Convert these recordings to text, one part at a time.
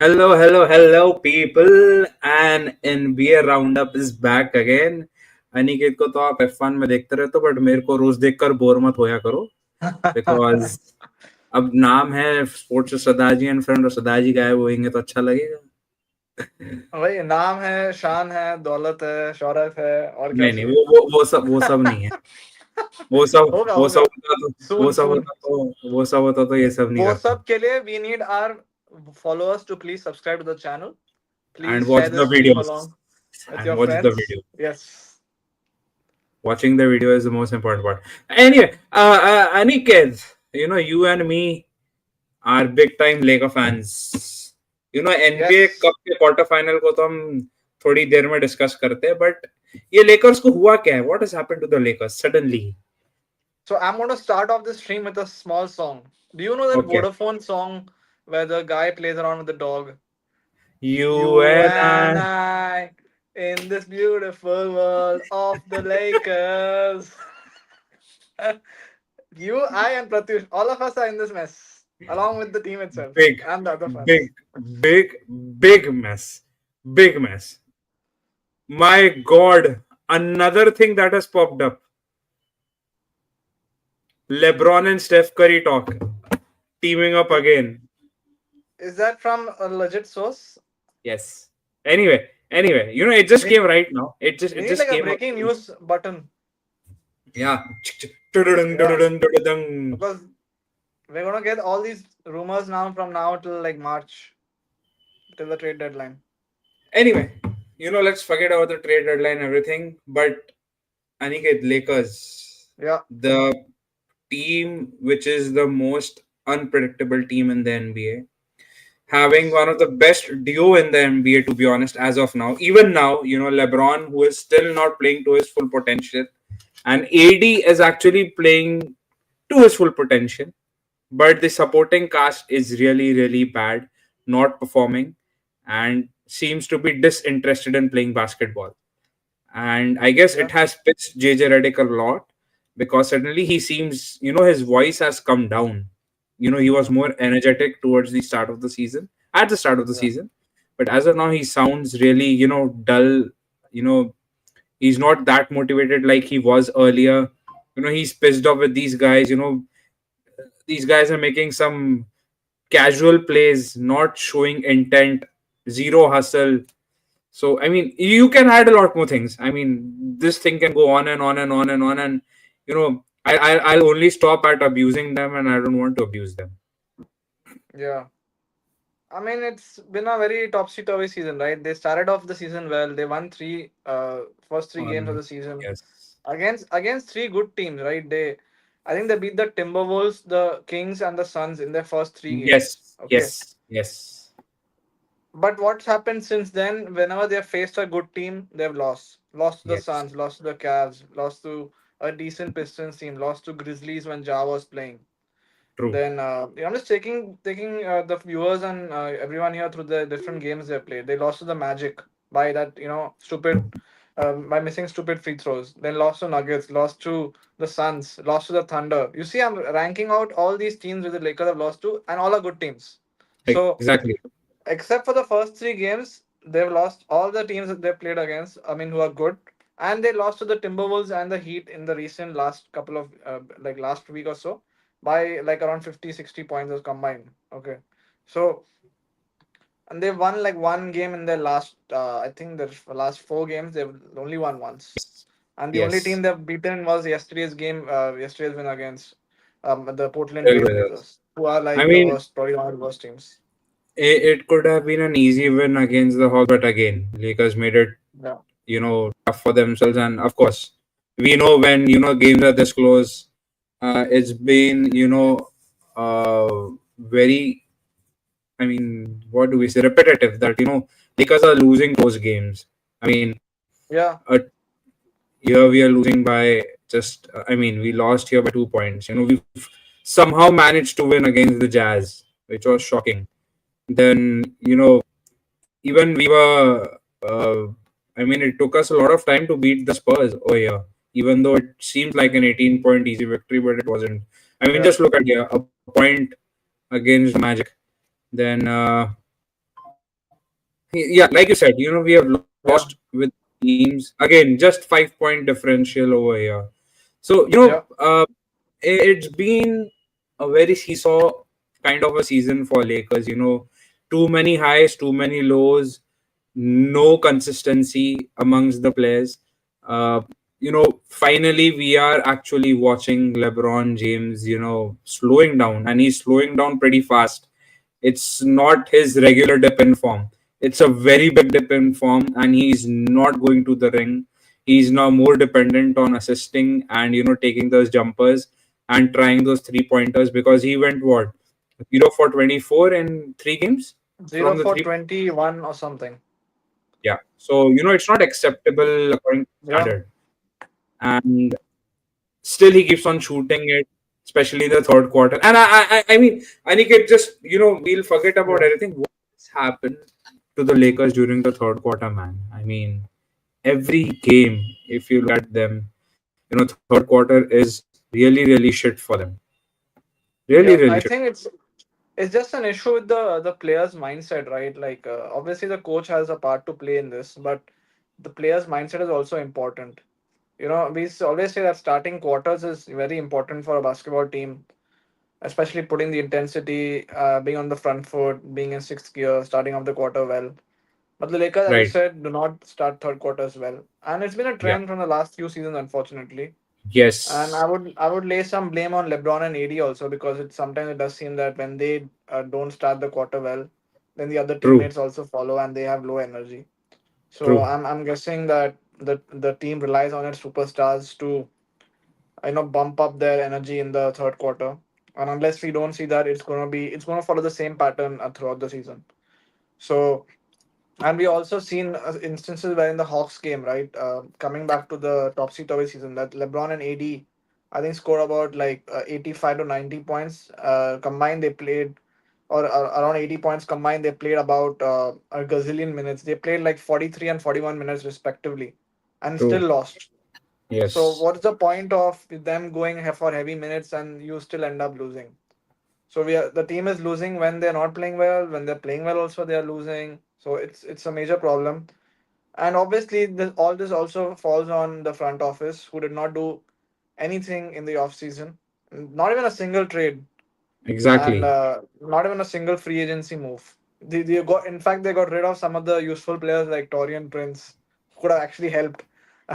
Hello, people. And NBA roundup is back again. Aniket को तो आप F1 में देखते रहते हो, बट मेरे को रोज देखकर बोर मत होया करो, बिकॉज अब नाम है स्पोर्ट्स सदाजी एंड फ्रेंड, और सदाजी गायब होंगे तो अच्छा लगेगा। भाई नाम है, शान है, दौलत है, शौहरत है, और क्या नहीं, चाहिए? वो सब नहीं है। वो सब होगा वो सब होगा होता तो वो सून सब सून होता तो वो सब होता तो ये सब नहीं वो करता। सब के लिए we need our followers to please subscribe to the channel. And Please watch share the this stream videos along with and your watch the friends. Video Yes. Watching the video is the most important part. Anyway, Aniket, you and me are big time Laker fans. NBA Yes. Cup के quarter final को तो हम थोड़ी देर में discuss करते हैं, but ये Lakers को हुआ क्या है? What has happened to the Lakers suddenly? So I'm going to start off this stream with a small song. Do you know that Okay, Vodafone song where the guy plays around with the dog? you You and and I. I in this beautiful world of the Lakers. You, I, and Pratyush, all of us are in this mess, along with the team itself Big, and the other fans. big, big, big mess. Big mess. My God, another thing that has popped up. LeBron and Steph Curry talk, teaming up Is, again. is that from a legit source? Yes. Anyway, it just We, came right now. It just we it need just like a came up. breaking news button. Yeah. Yeah, because we're gonna get all these rumors now from now till like March, till the trade deadline. Anyway, let's forget about the trade deadline and everything. But Aniket, Lakers, Yeah, the team which is the most unpredictable team in the NBA, having one of the best duo in the NBA, to be honest, as of now. Even now, LeBron, who is still not playing to his full potential, and AD is actually playing to his full potential, but the supporting cast is really, really bad, not performing, and seems to be disinterested in playing basketball. And I guess yeah, it has pissed JJ Redick a lot, because suddenly he seems, his voice has come down. He was more energetic towards the start of the season, at the start of the yeah. season. But as of now, he sounds really, dull. You know, he's not that motivated like he was earlier. He's pissed off with these guys. These guys are making some casual plays, not showing intent, zero hustle. So, I mean, you can add a lot more things. I mean, this thing can go on and on and on and on. And, I'll only stop at abusing them, and I don't want to abuse them. Yeah. I mean, it's been a very topsy turvy season, right? They started off the season well. They won first three games of the season Yes. against three good teams, right? I think they beat the Timberwolves, the Kings, and the Suns in their first three games. Yes. Okay, Yes. Yes. but what's happened since then? Whenever they've faced a good team, they've lost. Lost to the Yes. Suns, lost to the Cavs, lost to a decent Pistons team, lost to Grizzlies when Ja was playing. True. Then I'm just taking the viewers and everyone here through the different games they played. They lost to the Magic by that stupid by missing stupid free throws. Then lost to Nuggets, lost to the Suns, lost to the Thunder. You see, I'm ranking out all these teams with the Lakers have lost to, and all are good teams. So Exactly. except for the first three games, they've lost all the teams that they've played against. I mean, who are good, and they lost to the Timberwolves and the Heat in the recent last couple of like last week or so by like around 50, 60 points as combined. Okay, so and they've won like one game in their last. I think their last four games they've only won once, and the only team Yes. they've beaten was yesterday's game. Yesterday's win against the Portland Trailblazers. Trailblazers, who are I like the mean, worst, probably one of the worst teams. it could have been an easy win against the Hawks, but again, Lakers made it, Yeah. tough for themselves. And of course, we know when, games are this close, it's been, very, I mean, what do we say, repetitive, that, Lakers are losing those games. I mean, Yeah. uh, here we are losing by just, I mean, we lost here by 2 points. We've somehow managed to win against the Jazz, which was shocking. Then, even we were, I mean, it took us a lot of time to beat the Spurs over here, even though it seemed like an 18-point easy victory, but it wasn't. I mean, Yeah. just look at here, a point against Magic. Then, Yeah, like you said, we have Yeah, lost with teams again, just 5 point differential over here. So yeah, it's been a very seesaw kind of a season for Lakers. Too many highs, too many lows, no consistency amongst the players. Uh, Finally, we are actually watching LeBron James, slowing down, and he's slowing down pretty fast. It's not his regular dip in form. It's a very big dip in form, and he's not going to the ring. He's now more dependent on assisting and taking those jumpers and trying those 3 pointers, because he went what 0 for 24 in 3 games zero from the for three. 21 or something. Yeah, so it's not acceptable according to Yeah, standard, and still he keeps on shooting it, especially in the third quarter. And I mean, Aniket, just we'll forget about yeah, everything. What's happened to the Lakers during the third quarter, man? I mean, every game, if you look at them, third quarter is really, really shit for them. Really, yeah. really I shit. think it's just an issue with the player's mindset, right? Like obviously the coach has a part to play in this, but the player's mindset is also important. Always say that starting quarters is very important for a basketball team, especially putting the intensity, being on the front foot, being in sixth gear, starting off the quarter well. But the Lakers, as you Right. said, do not start third quarters well, and it's been a Yeah. trend from the last few seasons, unfortunately. And Yes. I would lay some blame on LeBron and AD also, because it does seem that when they don't start the quarter well, then the other True. teammates also follow and they have low energy. So True. I'm guessing that the team relies on its superstars to bump up their energy in the third quarter. And unless we don't see that, it's gonna follow the same pattern throughout the season. So, and we also seen instances where in the Hawks game, right, coming back to the topsy turvy season, that LeBron and AD, I think, scored about like 85 to 90 points combined. They played, or around 80 points combined. They played about a gazillion minutes. They played like 43 and 41 minutes respectively, and still True. lost. So Yes. what's the point of them going for heavy minutes and you still end up losing? So the team is losing when they're not playing well. When they're playing well, also they are losing. So it's a major problem. And obviously, all this also falls on the front office, who did not do anything in the off season, not even a single trade, and Exactly. not even a single free agency move. They got, in fact, they got rid of some of the useful players like Torian Prince, who could have actually helped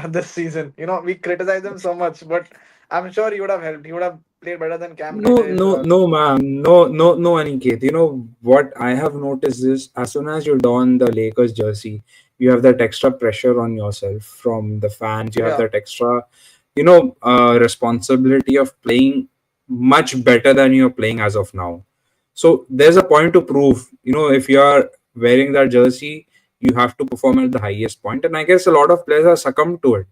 this season. We criticize him so much, but I'm sure he would have helped. He would have played better than Cam No, Reddish no, or no, ma'am. No, no, no, Aniket. You know what I have noticed is, as soon as you don the Lakers jersey, you have that extra pressure on yourself from the fans. You have yeah, that extra, responsibility of playing much better than you're playing as of now. So there's a point to prove. If you are wearing that jersey, you have to perform at the highest point. And I guess a lot of players have succumbed to it,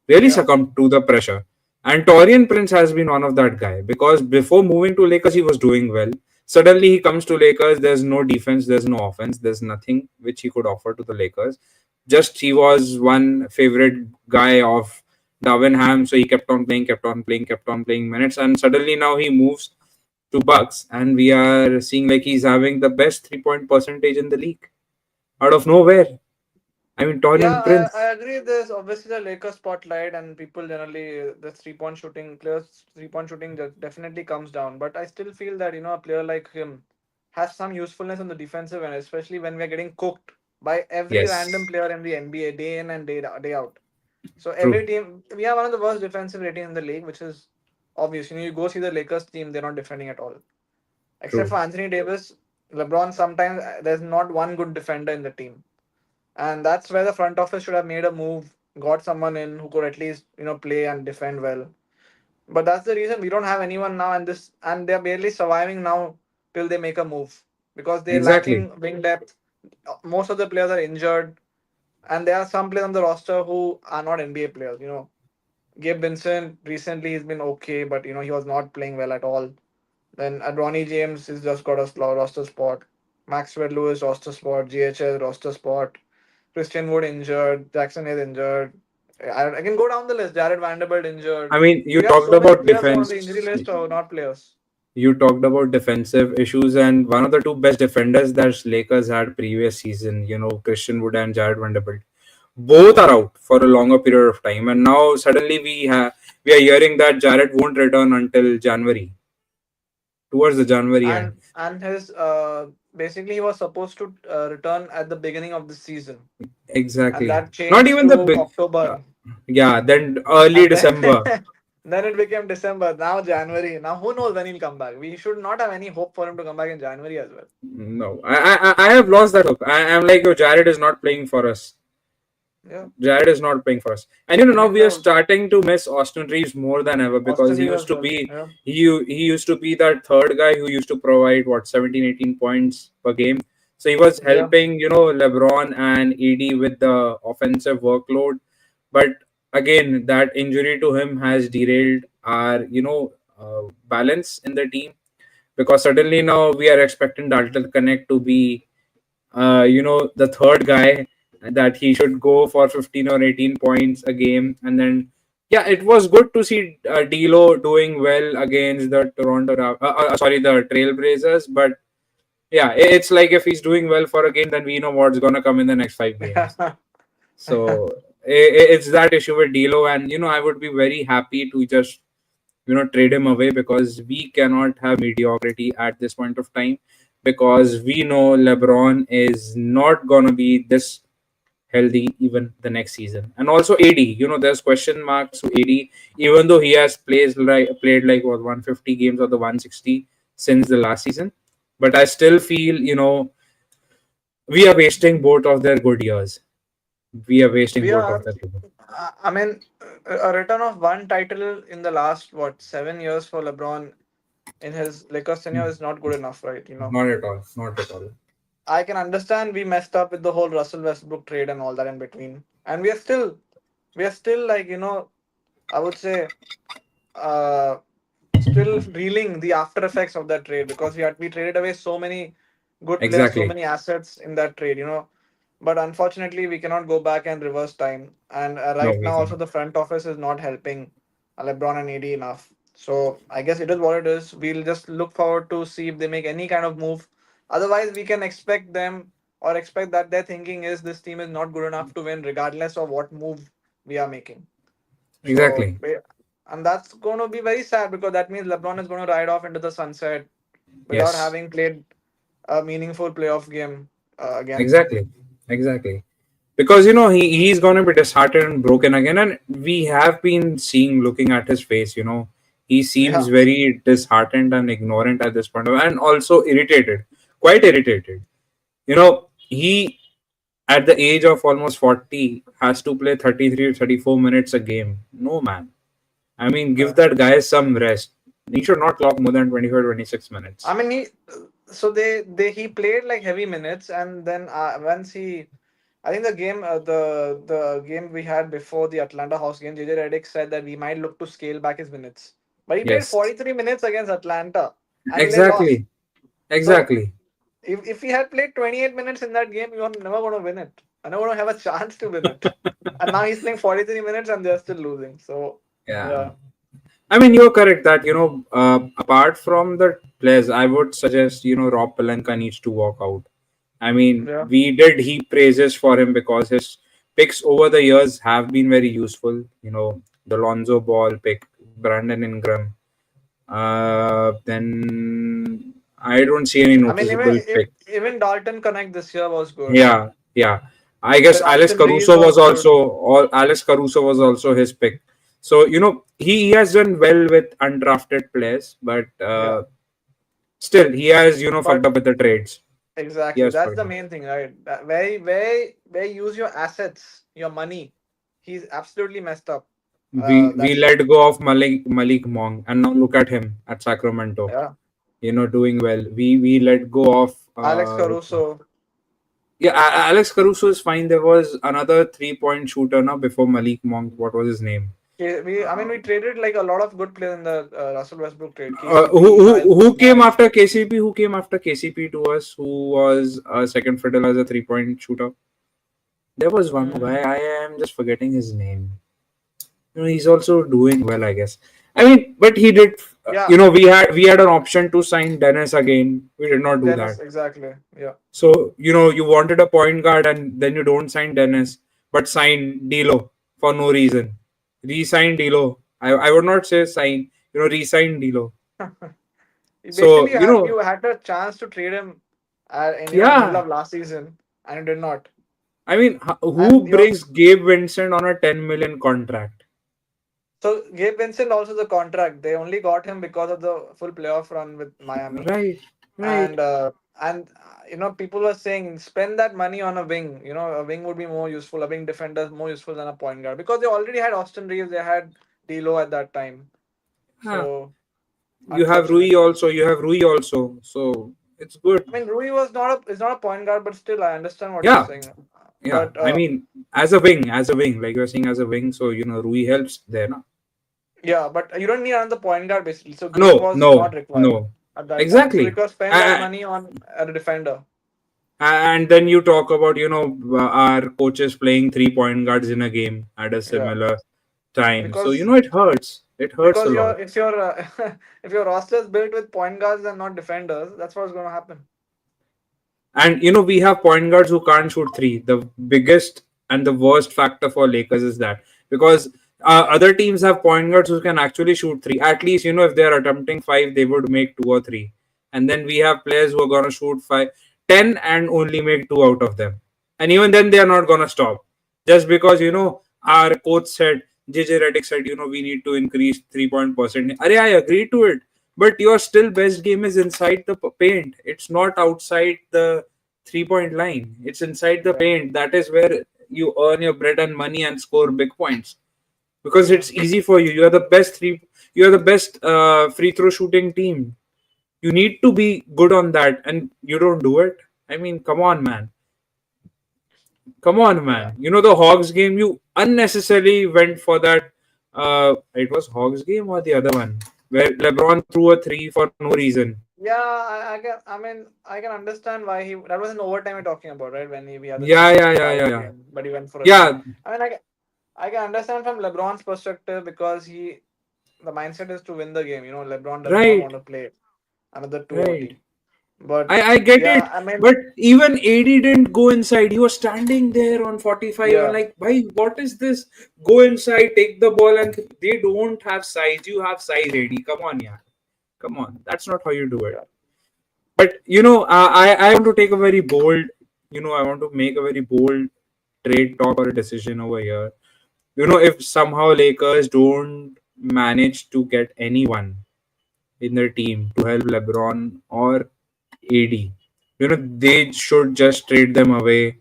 really yeah, succumbed to the pressure. And Torian Prince has been one of that guy, because before moving to Lakers, he was doing well. Suddenly, he comes to Lakers. There's no defense, there's no offense, there's nothing which he could offer to the Lakers. Just he was one favorite guy of Darvin Ham, so he kept on playing, kept on playing, kept on playing minutes, and suddenly now he moves to Bucks, and we are seeing like he's having the best 3 point percentage in the league out of nowhere. I mean, yeah. Torian I Prince. agree. There's obviously the Lakers spotlight, and people generally the 3 point shooting players 3 point shooting definitely comes down. But I still feel that a player like him has some usefulness on the defensive end, especially when we're getting cooked by every random Yes, player in the NBA day in and day out. So every true. team, we have one of the worst defensive ratings in the league, which is obvious. You go see the Lakers team; they're not defending at all, except True. for Anthony Davis, LeBron. Sometimes there's not one good defender in the team, and that's where the front office should have made a move, got someone in who could at least play and defend well. But that's the reason we don't have anyone now, and they're barely surviving now till they make a move, because they're Exactly. lacking wing depth. Most of the players are injured, and there are some players on the roster who are not NBA players. Gabe Vincent recently he's been okay, but he was not playing well at all. Then Ronnie James has just got a roster spot. Maxwell Lewis roster spot. GHS roster spot. Christian Wood injured. Jackson is injured. I can go down the list. Jared Vanderbilt injured. I mean, So you we have talked so many about players who are on the defense. injury list or not players. You talked about defensive issues, and one of the two best defenders that Lakers had previous season, Christian Wood and Jared Vanderbilt, both are out for a longer period of time, and now suddenly we are hearing that Jared won't return until January, towards the January end. And his basically he was supposed to return at the beginning of the season, and Exactly. that Not changed even the to big. Uh, October, yeah, then early and then December. then it became December. Now January. Now who knows when he'll come back? We should not have any hope for him to come back in January as well. No, I have lost that hope. I'm like, oh, Jared is not playing for us. Yeah, Jared is not playing for us. And I now mean we are the starting to miss Austin Reeves more than ever because Austin he Reeves used as to well. be Yeah, he used to be that third guy who used to provide what 17, 18 points per game. So he was yeah. helping, LeBron and AD with the offensive workload. But again, that injury to him has derailed our, balance in the team because suddenly now we are expecting Dalton Connect to be the third guy that he should go for 15 or 18 points a game. And then, yeah, it was good to see D'Lo doing well against the the Trailblazers. But yeah, it's like if he's doing well for a game, then we know what's gonna come in the next 5 games. So it's that issue with D'Lo, and I would be very happy to just trade him away because we cannot have mediocrity at this point of time because we know LeBron is not gonna be this healthy even the next season. And also AD, there's question marks to AD, even though he has played like what 150 games or the 160 since the last season. But I still feel we are wasting both of their good years. We are wasting We both of are. their good. I mean, a return of one title in the last what 7 years for LeBron in his Lakers tenure is not good enough, right? Not at all. Not at all. I can understand we messed up with the whole Russell Westbrook trade and all that in between, and we are still like I would say uh still reeling the after effects of that trade because we traded away so many good players, so Exactly. many assets in that trade. But unfortunately, we cannot go back and reverse time. And No, right we now, also cannot. the front office is not helping LeBron and AD enough. So I guess it is what it is. We'll just look forward to see if they make any kind of move. Otherwise, we can expect them or expect that their thinking is this team is not good enough to win, regardless of what move we are making. So, Exactly. and that's going to be very sad because that means LeBron is going to ride off into the sunset without Yes. having played a meaningful playoff game again. Exactly. Exactly. Because he's gonna be disheartened and broken again, and we have been seeing looking at his face. He seems Yeah. very disheartened and ignorant at this point, and also irritated, quite irritated. He at the age of almost 40 has to play 33 34 minutes a game. No man. I mean, give Yeah. that guy some rest. He should not clock more than 25 26 I minutes. mean, so they he played like heavy minutes, and then once I think the game we had before the Atlanta House game, JJ Redick said that we might look to scale back his minutes, but he played Yes. 43 minutes against Atlanta, and they lost. Exactly. So Exactly. if he had played 28 minutes in that game, you are never going to win it. I'm never going to have a chance to win it. And now he's playing 43 minutes and they're still losing. So Yeah. yeah, I mean, you're correct that apart from the players, I would suggest Rob Pelinka needs to walk out. I mean, yeah. we did heap praises for him because his picks over the years have been very useful. The Lonzo Ball pick, Brandon Ingram. Then I don't see any I mean, noticeable pick. even Dalton Connect this year was good. Yeah, yeah. I guess Even Austin Reeves was good. Alex Caruso was also his pick. So he has done well with undrafted players, but Yeah. still he has fucked But up with the trades. He exactly, has that's fucked the up. main thing, right? Where you use your assets, your money. He's absolutely messed up. We That's let go of Malik Monk, and now look at him at Sacramento. yeah. Doing well. We let go of Alex Caruso. yeah. Alex Caruso is fine. There was another 3-point shooter now before Malik Monk. What was his name? I mean, we traded like a lot of good players in the Russell Westbrook trade. Who, KCP, who Kyle who came Kuzma. after KCP? Who came after KCP to us? Who was a second fiddle as a 3-point shooter? There was one Mm. guy. I am just forgetting his name. He's also doing well, I guess. I mean, but he did. Yeah, we had an option to sign Dennis again. We did not do Dennis, that. exactly. Yeah. So you wanted a point guard, and then you don't sign Dennis, but sign D'Lo for no reason. Re-sign D'Lo. I would not say sign. Re-sign D'Lo. So Basically, you had a chance to trade him in middle yeah, of last season, and you did not. I mean, who And your brings Gabe Vincent on a 10 million contract? so Gabe Vincent also the contract. They only got him because of the full playoff run with Miami, Right, right. and people were saying spend that money on a wing. A wing would be more useful. A wing defender is more useful than a point guard because they already had Austin Reeves. They had D'Lo at that time. Yeah. So You have Rui unfortunate. also. You have Rui also. So it's good. I mean, Rui was not a is not a point guard, but still, I understand what you're Yeah, saying. yeah. But I mean, as a wing, like you're saying, as a wing. So Rui helps there, no? yeah, but you don't need another point guard basically. So Gabe No, was not no, required no. at that time. So Exactly. because spend that Uh, money on a defender. and then you talk about our coaches playing 3 point guards in a game at a Yeah, similar time. So because it hurts. It hurts a because lot. your if your if your roster is built with point guards and not defenders, that's what's going to happen. And we have point guards who can't shoot three. The biggest and the worst factor for Lakers is that, because other teams have point guards who can actually shoot three. At least if they are attempting five, they would make two or three. And then we have players who are gonna shoot 10 and only make two out of them. And even then, they are not gonna stop just because our coach said, JJ Redick said, we need to increase 3 point percent. I agree to it, but your still best game is inside the paint. It's not outside the 3 point line. It's inside the Yeah, paint. That is where you earn your bread and money and score big points, because yeah, it's easy for you. You are the best free throw shooting team. You need to be good on that, and you don't do it. I mean, come on, man. Come on, yeah. man. The Hogs game, you unnecessarily went for that. It was Hogs game or the other one where LeBron threw a three for no reason. Yeah, I can. I mean, I can understand why he. That was an overtime we're talking about, right? When we had the Yeah, chance yeah, to yeah, tie yeah, the yeah. game, but he went for a three. Yeah, I mean, I can understand from LeBron's perspective because the mindset is to win the game. LeBron does not right, want to play another two right. OT. But I get yeah, it, I mean, but even AD didn't go inside. He was standing there on 45. I'm yeah, like, why? What is this? Go inside, take the ball, and they don't have size. You have size, AD. Come on, yeah. Come on. That's not how you do it. yeah. But I want to take a very bold. I want to make a very bold trade talk or a decision over here. If somehow Lakers don't manage to get anyone in their team to help LeBron or AD, they should just trade them away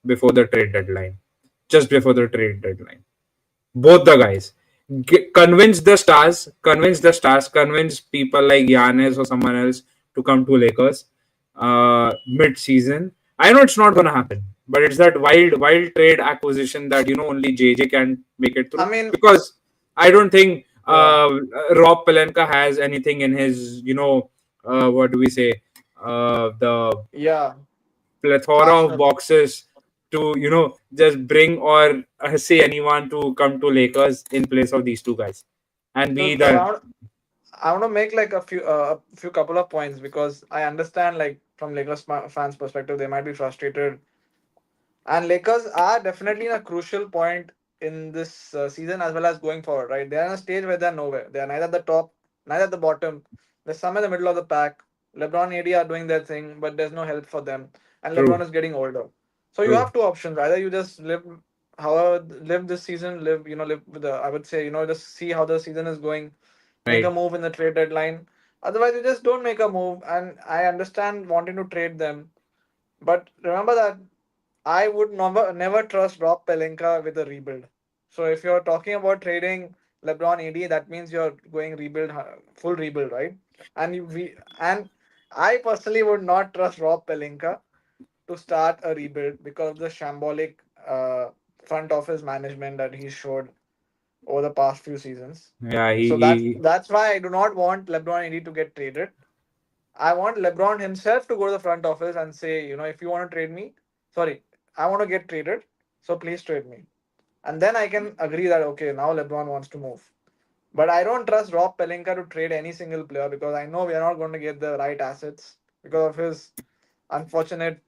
before the trade deadline. Just before the trade deadline. Both the guys. Convince people like Giannis or someone else to come to Lakers mid-season. I know it's not gonna happen, but it's that wild trade acquisition that only JJ can make it I through, mean, because I don't think yeah, Rob Pelinka has anything in his what do we say, the yeah, plethora of Arsenal. boxes to just bring or say anyone to come to Lakers in place of these two guys and So be the I want to make like a few couple of points because I understand like from Lakers fans' perspective, they might be frustrated. And Lakers are definitely in a crucial point in this season as well as going forward, right? They are in a stage where they're nowhere. They are neither at the top, neither at the bottom. They're somewhere in the middle of the pack. LeBron and AD are doing their thing, but there's no help for them. And LeBron true, is getting older. So you true, have two options. Either you just live this season, live with the, I would say, just see how the season is going, make a right, move in the trade deadline. Otherwise, you just don't make a move. And I understand wanting to trade them. But remember that I would never trust Rob Pelinka with a rebuild. So if you're talking about trading LeBron AD, that means you're going rebuild, full rebuild, right? And I personally would not trust Rob Pelinka to start a rebuild because of the shambolic uh, front office management that he showed over the past few seasons. yeah, So that's why I do not want LeBron AD to get traded. I want LeBron himself to go to the front office and say, if you want to trade me, sorry, I want to get traded, so please trade me. And then I can agree that okay, now LeBron wants to move. But I don't trust Rob Pelinka to trade any single player because I know we are not going to get the right assets because of his unfortunate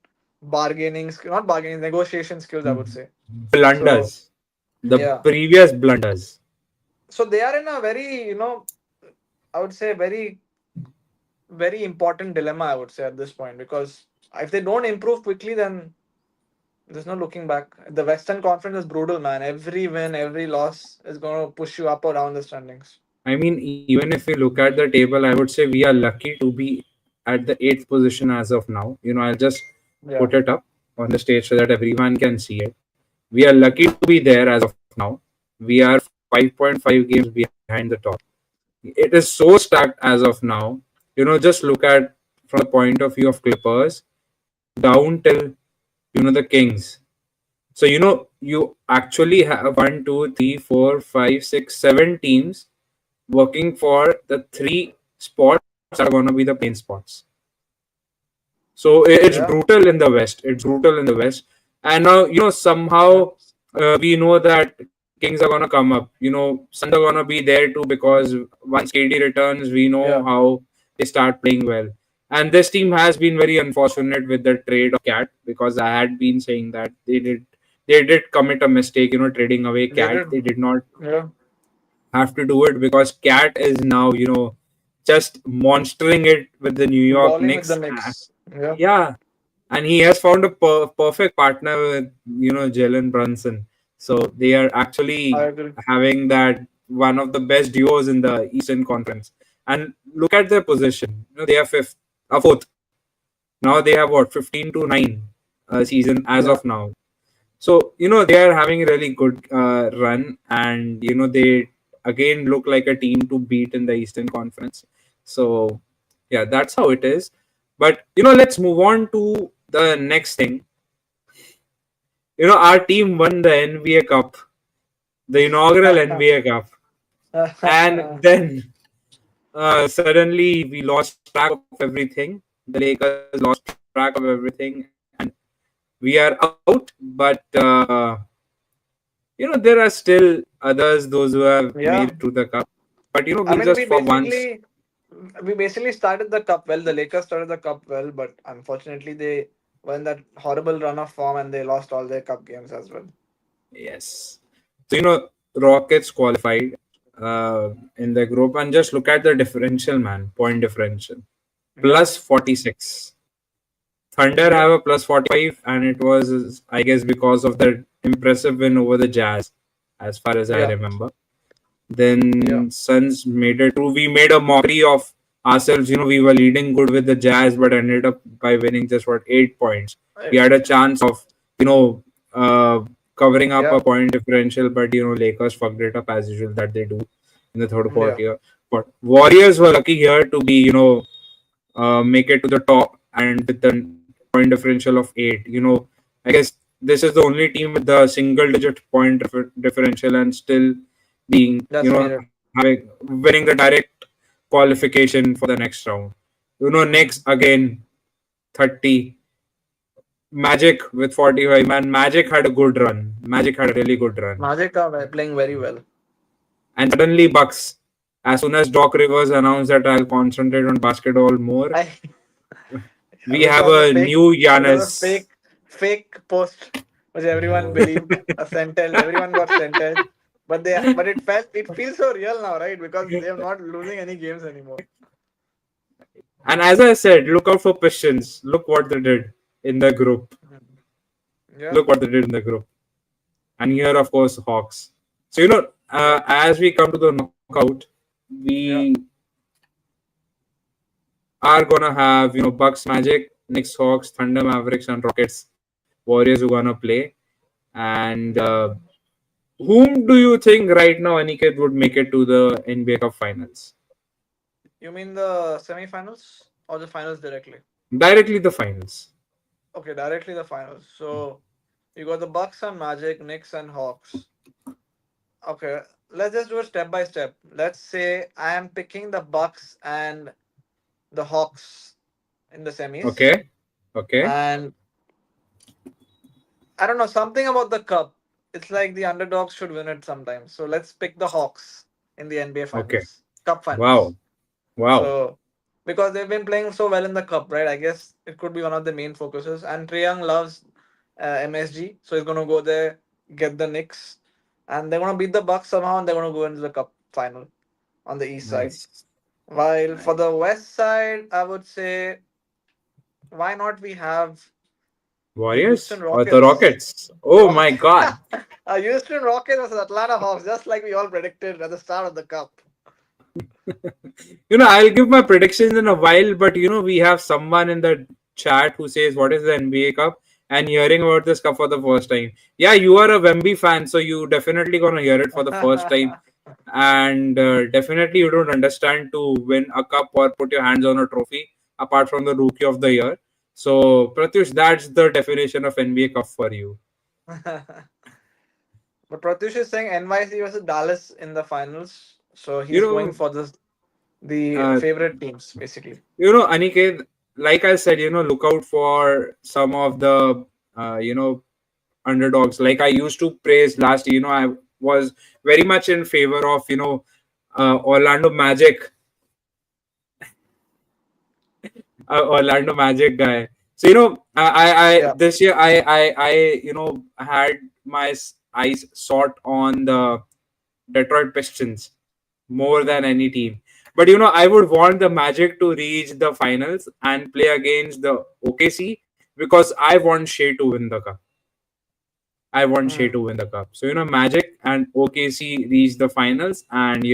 not bargaining, negotiation skills, I would say. So, Blunders. The yeah. previous blunders. So they are in a very, I would say very, very important dilemma, I would say, at this point because if they don't improve quickly, then there's no looking back. The Western Conference is brutal, man. Every win, every loss is going to push you up or down the standings. I mean, even if you look at the table, I would say we are lucky to be at the eighth position as of now. I'll just Yeah. put it up on the stage so that everyone can see it. We are lucky to be there as of now. We are 5.5 games behind the top. It is so stacked as of now. Just look at from the point of view of Clippers down till the Kings. So you actually have one, two, three, four, five, six, 7 teams working for the three spots that are going to be the pain spots. So it's Yeah. brutal in the West. It's brutal in the West. And now, Yeah. somehow we know that Kings are going to come up. Suns are going to be there too because once KD returns, we know Yeah. how they start playing well. And this team has been very unfortunate with the trade of Cat because I had been saying that they did commit a mistake, trading away They Cat. did. They did not Yeah. have to do it because Cat is now, just monstering it with the New York Balling with the Knicks. Knicks. Yeah. Yeah, and he has found a perfect partner with Jalen Brunson. So they are I actually agree. having that one of the best duos in the Eastern Conference. And look at their position. They are fourth. Now they have what 15-9 season as Yeah. of now. So they are having a really good run, and they again look like a team to beat in the Eastern Conference. So yeah, that's how it is. But let's move on to the next thing. Our team won the NBA Cup, the inaugural NBA Cup, and then suddenly we lost track of everything. The Lakers lost track of everything, and we are out. But there are still others, those who have made Yeah. it to the cup. But I we'll mean, just for once. we basically started the cup well. The Lakers started the cup well, but unfortunately they were in that horrible run of form and they lost all their cup games as well. Yes. So Rockets qualified in the group, and just look at the differential, man. Point differential Yeah. plus 46. Thunder Yep. have a plus 45, and it was, I guess, because of the impressive win over the Jazz, as far as I Yeah. remember. Yeah. Then Suns made it through. We made a mockery of ourselves. We were leading good with the Jazz, but ended up by winning just 8 points. We I- had a chance of you know uh, covering up Yeah. a point differential, but Lakers fucked it up as usual that they do in the third Yeah. quarter. But Warriors were lucky here to be make it to the top and with the point differential of 8. I guess this is the only team with the single digit point differential and still being, That's made it. having winning the direct qualification for the next round. Next Mm. again 30. Magic with 45. Man, Magic had a good run. Magic had a really good run. Magic are playing very well. And suddenly Bucks. As soon as Doc Rivers announced that I'll concentrate on basketball more, I we which have was a a fake, new which was a Giannis. fake post, which everyone believed a sentence. Everyone got sentenced, but it feels so real now, right? Because they are not losing any games anymore. And as I said, look out for Pistons. Look what they did in the group. Mhm. Yeah, Look what they did in the group. And here, of course, Hawks. So, yeah, as we come to the knockout, yeah. we are going to have, Bucks Magic, Knicks Hawks, Thunder Mavericks, and Rockets Warriors who are going to play. And whom do you think right now, Aniket, would make it to the NBA Cup finals? You mean the semifinals or the finals directly? Directly the finals. Okay, directly the finals. So you got the Bucks and Magic, Knicks and Hawks. Okay, let's just do it step by step. Let's say I am picking the Bucks and the Hawks in the semis, Okay. Okay. and I don't know something about the cup. It's like the underdogs should win it sometimes. So let's pick the Hawks in the NBA Okay. finals, cup finals. Wow. Wow. So because they've been playing so well in the cup, right? I guess it could be one of the main focuses. And Trae Young loves MSG, so he's gonna go there, get the Knicks, and they're gonna beat the Bucks somehow, and they're gonna go into the cup final on the east side. Nice. While for Nice. the west side, I would say why not we have the Houston Warriors or the Rockets. Rockets? Oh my God. Houston Rockets versus Atlanta Hawks, just like we all predicted at the start of the cup. I'll give my predictions in a while, but we have someone in the chat who says, "What is the NBA Cup?" and hearing about this cup for the first time. Yeah, you are a Wemby fan, so you definitely gonna hear it for the first time, and definitely you don't understand to win a cup or put your hands on a trophy apart from the Rookie of the Year. So, Pratyush, that's the definition of NBA Cup for you. But Pratyush is saying NYC versus Dallas in the finals, so You he's going know, for the uh, favorite teams basically. Aniket, like I said, look out for some of the, underdogs. Like I used to praise last year, I was very much in favor of, Orlando Magic, Orlando Magic guy. So, I Yeah. this year, I had my eyes sought on the Detroit Pistons more than Hmm. any team. But I would want the Magic to reach the finals and play against the OKC because I want Shea to win the cup. I want Shea Hmm. to win the cup. So Magic and OKC reach the finals, and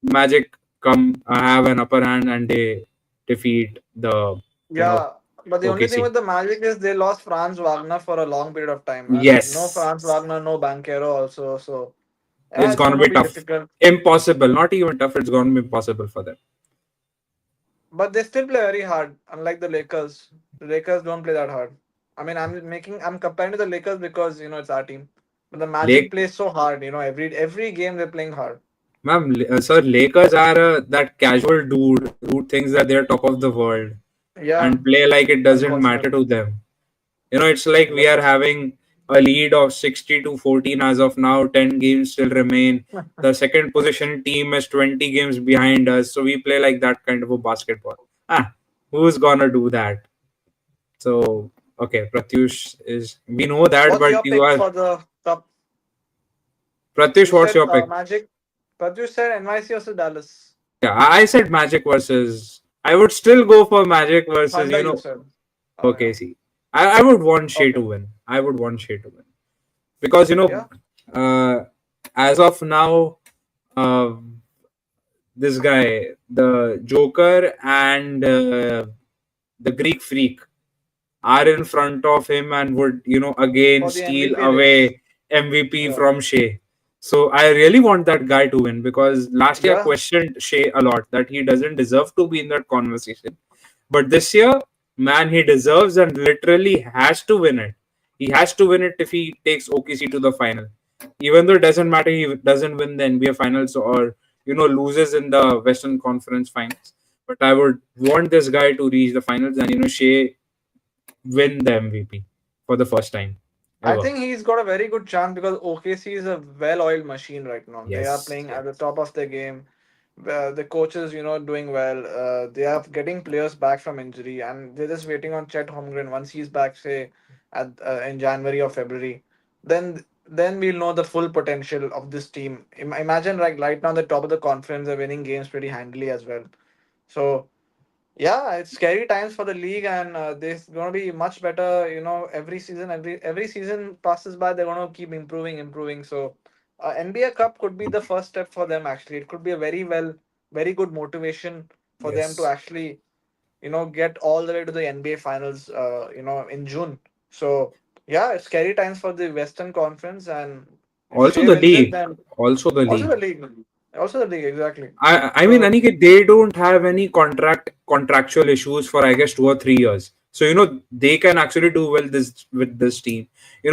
Magic come have an upper hand and they defeat the Yeah, but the only thing OKC. with the Magic is they lost Franz Wagner for a long period of time, and no Yes, Franz Wagner, no Banquero also. So yeah, it's it's gonna gonna be be tough, difficult. impossible. Not even tough. It's gonna be impossible for them. But they still play very hard, unlike the Lakers. The Lakers don't play that hard. I mean, I'm comparing to the Lakers because it's our team. But the Magic Lake plays so hard. Every game they're playing hard. Ma'am, sir, Lakers are that casual dude who thinks that they're top of the world Yeah, and play like it doesn't matter unfortunately. to them. It's like we are Unfortunately. having a lead of 60 to 14 as of now. 10 games still remain. The second position team is 20 games behind us. So we play like that kind of a basketball. Who's gonna do that? So, okay, Pratyush is. We know that, What's but your you pick are. for the top? Pratyush, You what's said your pick? Magic. But you said NYC versus Dallas. Yeah, I said Magic versus. I would still go for Magic versus, Thunder, you said. Oh okay, yeah. see. I would want Shea to Okay. win. I would want Shea to win. Because, Yeah. uh, as of now, uh, this guy, the Joker and the Greek Freak, are in front of him and would, again For the steal MVP race. away MVP Yeah. from Shea. So I really want that guy to win because last year I Yeah. questioned Shea a lot that he doesn't deserve to be in that conversation. But this year, man, he deserves and literally has to win it. He has to win it if he takes OKC to the final. Even though it doesn't matter, he doesn't win the NBA finals or loses in the Western Conference finals. But I would want this guy to reach the finals and Shea win the MVP for the first time I ever. think he's got a very good chance because OKC is a well-oiled machine right now. They are Yes, playing at yes. the top of their game. The coaches, doing well. They are getting players back from injury, and they're just waiting on Chet Holmgren. Once he's back, say at in January or February, then we'll know the full potential of this team. Imagine right now, the top of the conference, they're winning games pretty handily as well. So yeah, it's scary times for the league, and there's going to be much better. Every season, every season passes by, they're going to keep improving, improving. So, NBA Cup could be the first step for them. Actually, it could be a very good motivation for them to Yes. actually, get all the way to the NBA Finals. In June. So, yeah, it's scary times for the Western Conference, and if Also Shea the wins it, league. then Also the also the league. league, exactly. I mean, So Aniket, they don't have any contractual issues for I guess 2 or 3 years. So they can actually do well this with this team. they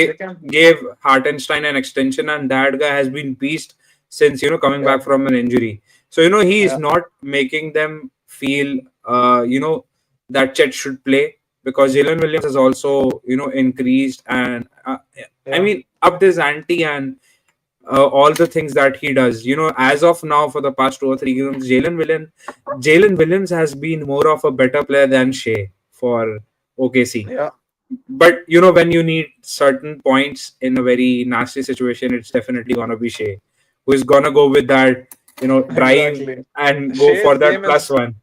They can, gave Hartenstein an extension, and that guy has been beast since coming yeah, back from an injury. So he is yeah, not making them feel that Chet should play because Jalen Williams has also increased and I yeah. mean upped his ante and all the things that he does. As of now, for the past 2 or 3 games, Jalen Williams has been more of a better player than Shea for OKC. Yeah, But when you need certain points in a very nasty situation, it's definitely gonna be Shea, who is gonna go with that, drive exactly. and go for Shea's that game plus is. one.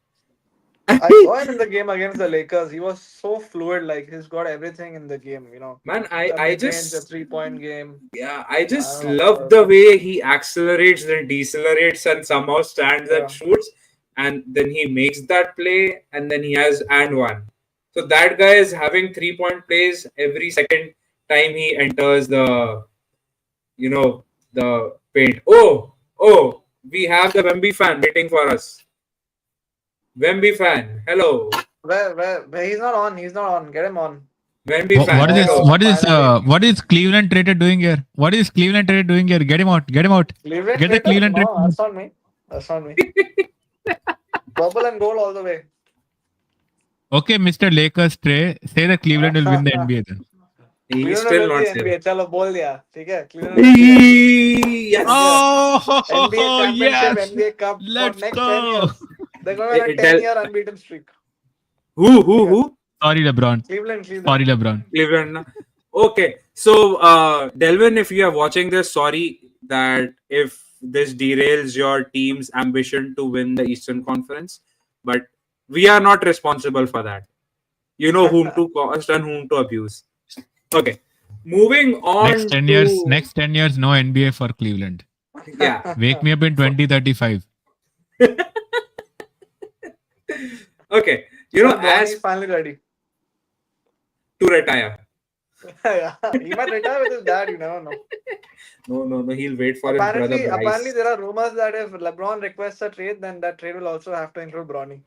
I saw him in the game against the Lakers. He was so fluid. Like he's got everything in the game. Man, The I mid range, the just 3 point game. yeah, I I don't just know. love the way he accelerates, then decelerates, and somehow stands and Yeah. shoots, and then he makes that play, and then he has and one. So that guy is having 3 point plays every second time he enters the paint. Oh, we have the Wemby fan waiting for us. Wemby fan, hello. Where he's not on. He's not on. Get him on. Wemby What fan, is this? hello. Oh, What is finally. what is Cleveland traded doing here? What is Cleveland traded doing here? Get him out! Get him out! Cleveland Get the traitor? Cleveland No, traded. that's not me. That's not me. Purple and gold all the way. Okay, Mr. Lakers Trey, say the Cleveland will win the NBA then. He's Cleveland will still win the not NBA. there. चलो बोल दिया ठीक है Cleveland will win the NBA. बोल दिया Yes. NBA Oh championship yes, NBA cup for let's next 10 go. years. They're going on a 10 Del- year unbeaten streak. who ठीक who है who? Sorry, LeBron. Cleveland. Sorry, LeBron. Cleveland. Okay, so Delvin, if you are watching this, sorry that if this derails your team's ambition to win the Eastern Conference, but we are not responsible for that. You know whom to cost and whom to abuse. Okay, moving Next on 10 years, to next 10 years, no NBA for Cleveland. yeah. Wake me up in For- 2035. okay, Well, Bronny is as finally ready. to retire. Yeah, he might retire with his dad. You never know. No, he'll wait for his brother Apparently, Bryce. there are rumors that if LeBron requests a trade, then that trade will also have to include Bronny.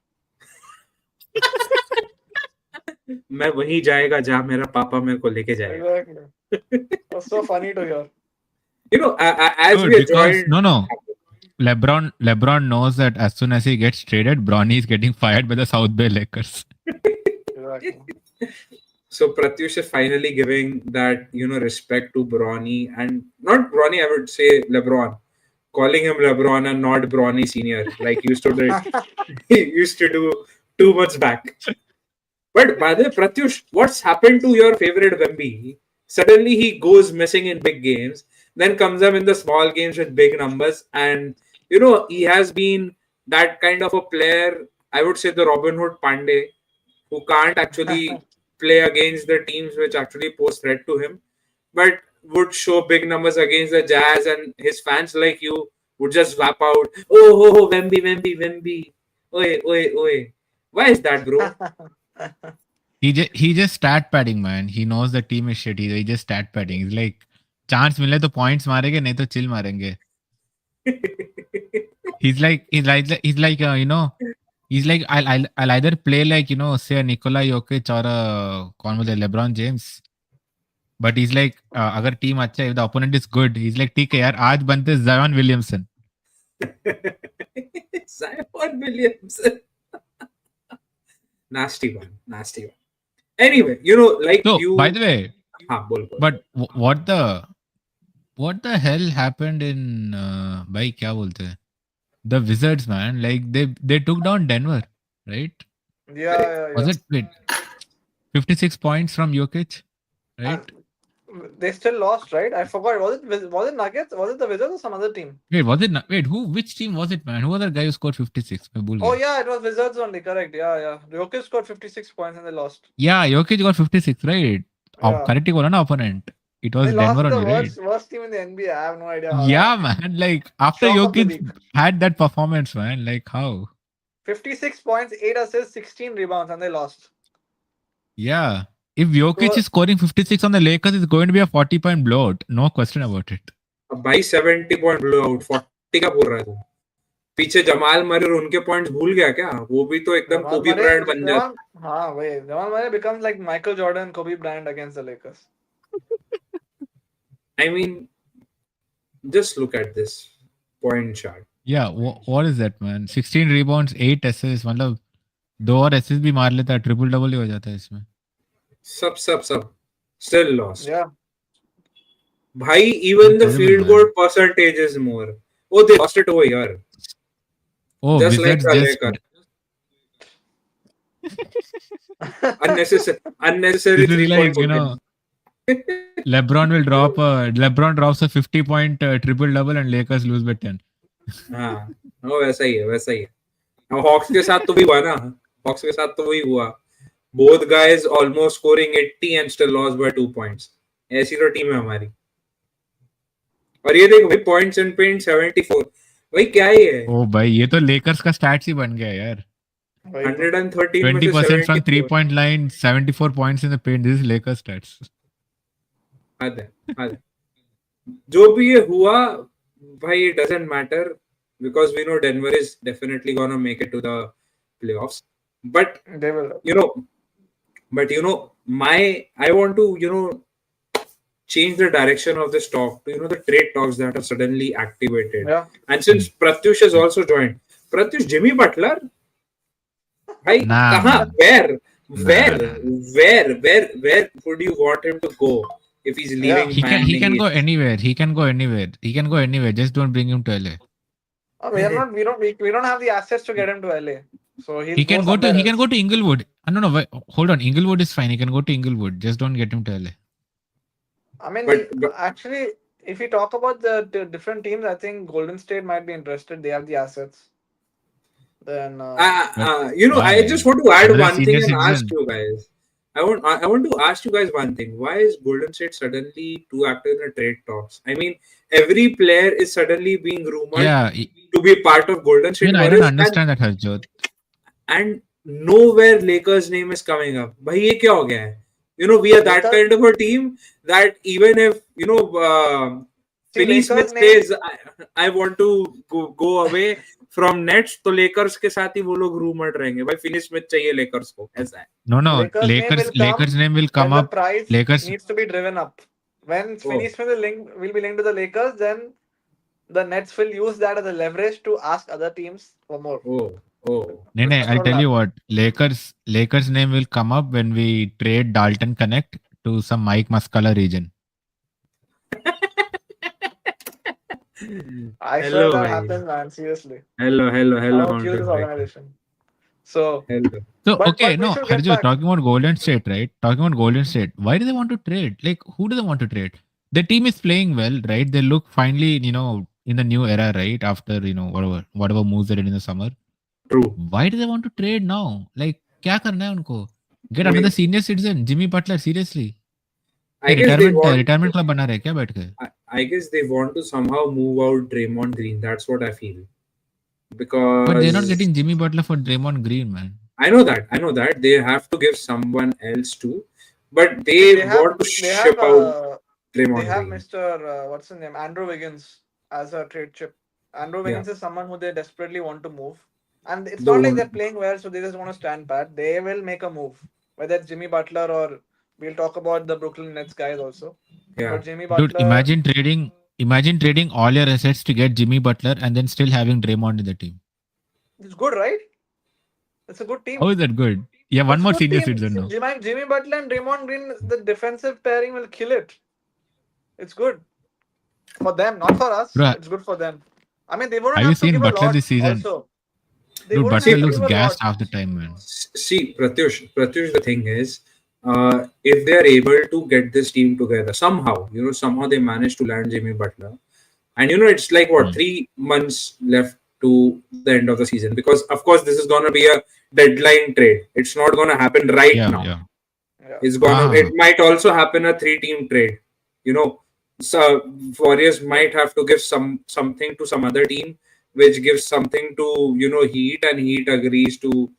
मैं वहीं जाएगा जहाँ मेरा पापा मेरे को लेके जाएगा. Exactly. That's so funny to hear. As Good, we because joined, no. LeBron knows that as soon as he gets traded, Bronny is getting fired by the South Bay Lakers. Exactly. so Pratyush is finally giving that respect to Bronny, and not Bronny, I would say LeBron, calling him LeBron and not Bronny Senior, like used to do. He used to do 2 months back. But by the way, Pratyush, what's happened to your favorite Wemby? Suddenly he goes missing in big games, then comes up in the small games with big numbers, and he has been that kind of a player. I would say the Robin Hood Pandey, who can't actually play against the teams which actually pose threat to him, but would show big numbers against the Jazz, and his fans like you would just whap out, Wemby, oi. Why is that, bro? He just stat padding, man. He knows the team is shitty. He just stat padding. He's like, chance मिले तो points मारेंगे, नहीं तो chill मारेंगे. He's like I'll either play like say a Nikola Jokic or a कौन बोलते हैं, LeBron James. But he's like अगर team अच्छा है, if the opponent is good, he's like ठीक है यार, आज बनते Zion Williamson. Zion Williamson. Nasty one. Anyway, like So you. by the way, Bol. but what the hell happened in भाई क्या बोलते हैं, the Wizards, man? Like they took down Denver, right? Yeah. Was it 56 points from Jokic, right? And they still lost, right? I forgot. Was it Nuggets? Was it the Wizards or some other team? Wait, was it? Wait, which team was it, man? Who was the guy who scored 56? मैं भूल Oh गया. yeah, it was Wizards only. Correct. Yeah. Jokic scored 56 points and they lost. Yeah, Jokic got 56, right? Yeah. Correct, बोला ना opponent. It They was lost Denver to the only, right? worst team in the NBA. I have no idea how Yeah, that happened. man. Like after Shock of the Jokic week. had that performance, man. Like how? 56 points, 8 assists, 16 rebounds, and they lost. Yeah. If Jokic So, is scoring 56 on the Lakers, it's going to be a 40-point blowout. No question about it. भाई 70 point blowout 40 का बोल रहा है तू पीछे जमाल मरे और उनके पॉइंट्स भूल गया क्या वो भी तो एकदम Jamal कोबी Murray, ब्रायंट बन जाता Jamal Murray becomes like Michael Jordan, Kobe Bryant against the Lakers. I mean just look at this point chart Yeah, what is that, man? 16 rebounds, 8 assists. मतलब 2 और assists भी मार लेता है, ट्रिपल डबल ही हो जाता है इसमें. सब still lost Yeah. Bhai, even the Incredible, field goal man. percentage is more. Oh, they lost it over here. Oh, Just like Wizards the just Lakers. this Unnecessary is 3 points like, win. LeBron drops a 50-point triple double and Lakers lose by 10. हाँ, वो वैसा ही है, वैसा ही है. अब hawks के साथ तो वही हुआ ना. हॉक्स के साथ तो वही हुआ. Both guys almost scoring 80 and still lost by 2 points. ऐसी तो टीम है हमारी. और ये देख भाई, पॉइंट्स इन पेंट 74. भाई क्या ही है. ओ भाई, ये तो लेकर्स का स्टैट्स ही बन गया यार. वही तो. 113 में से 20% from 74. three-point line, 74 points in the paint. This is Lakers stats. हद है, हद है. जो भी ये हुआ भाई, it doesn't matter because we know Denver is definitely gonna make it to the playoffs. But They will. you know, my I want to change the direction of this talk to the trade talks that are suddenly activated. Yeah. And since Hmm. Pratyush has also joined, Pratyush, Jimmy Butler, भाई Nah, कहाँ, man. where, Nah, nah. where would you want him to go if he's Yeah. leaving He can Miami go Heat? anywhere. He can go anywhere. He can go anywhere. Just don't bring him to LA. We are not. We don't have the assets to get him to LA. So he'll He go can go to somewhere he can else. go to Inglewood. No, no, wait, hold on. Inglewood is fine. He can go to Inglewood. Just don't get him to LA. I mean, But actually, if we talk about the different teams, I think Golden State might be interested. They have the assets. Then, But I just why? want to add Another one thing senior and ask citizen. you guys. I want to ask you guys one thing. Why is Golden State suddenly too active in the trade talks? I mean, every player is suddenly being rumored Yeah, to be part of Golden even State I don't Warriors, understand that, Harjot. and nowhere Lakers name is coming up. भाई ये क्या हो गया है? We are that Lakers. kind of a team that even if See, Finney Lakers Smith name. says I want to go away from Nets, तो Lakers के साथ ही वो लोग रूमर्ड रहेंगे. भाई Finney Smith चाहिए Lakers को, ऐसा है. No. Lakers name Lakers will Lakers come name will come when the up. price Lakers. needs to be driven up. When Oh, Finney Smith will be linked to the Lakers, then the Nets will use that as a leverage to ask other teams for more. oh, oh. No, That's I'll what will tell you happen. what. Lakers name will come up when we trade Dalton Connect to some Mike Muscala region. I swear Hello, that भाई. happens, man. Seriously, Hello, I won't use this counter break. organization. So, Hello. So but okay, we no, should get Harjo, back. talking about Golden State, right? Talking about Golden State, why do they want to trade? Like, who do they want to trade? The team is playing well, right? They look finally, in the new era, right? After whatever moves they did in the summer. True. Why do they want to trade now? Like, क्या करना है उनको? Get another Wait, senior citizen, Jimmy Butler. Seriously, I क्या guess they want. retirement club बना रहे हैं क्या बैठ के? I guess they want to somehow move out Draymond Green. That's what I feel. But they're not Because getting Jimmy Butler for Draymond Green, man. I know that they have to give someone else too, but See, they want to ship out they Draymond have Green. Mr. What's his name, Andrew Wiggins as a trade chip. Andrew Yeah, Wiggins is someone who they desperately want to move, and it's the not like they're one. playing well, so they just want to stand pat. They will make a move, whether it's Jimmy Butler or we'll talk about the Brooklyn Nets guys also. Yeah, But Jimmy Dude, Butler imagine trading all your assets to get Jimmy Butler and then still having Draymond in the team. is good, right? It's a good How team. is that good? Yeah, one It's a more good senior team. citizen See, now. Jimmy Butler and Draymond Green, the defensive pairing will kill it. It's good for them, not for us. Bro, It's good for them. I mean, they wouldn't have you have to seen give a Butler lot. this season? Also, they Dude, wouldn't Butler have see, to looks give a lot. gassed half the time, man. Pratyush. The thing is, if they are able to get this team together somehow, somehow they manage to land Jimmy Butler, and it's like what, Hmm. 3 months left to the end of the season, because of course this is gonna be a deadline trade. It's not gonna happen right Yeah, now. yeah. Yeah. It Ah, might also happen a 3-team trade. You know, so Warriors might have to give something to some other team, which gives something to Heat, and Heat agrees to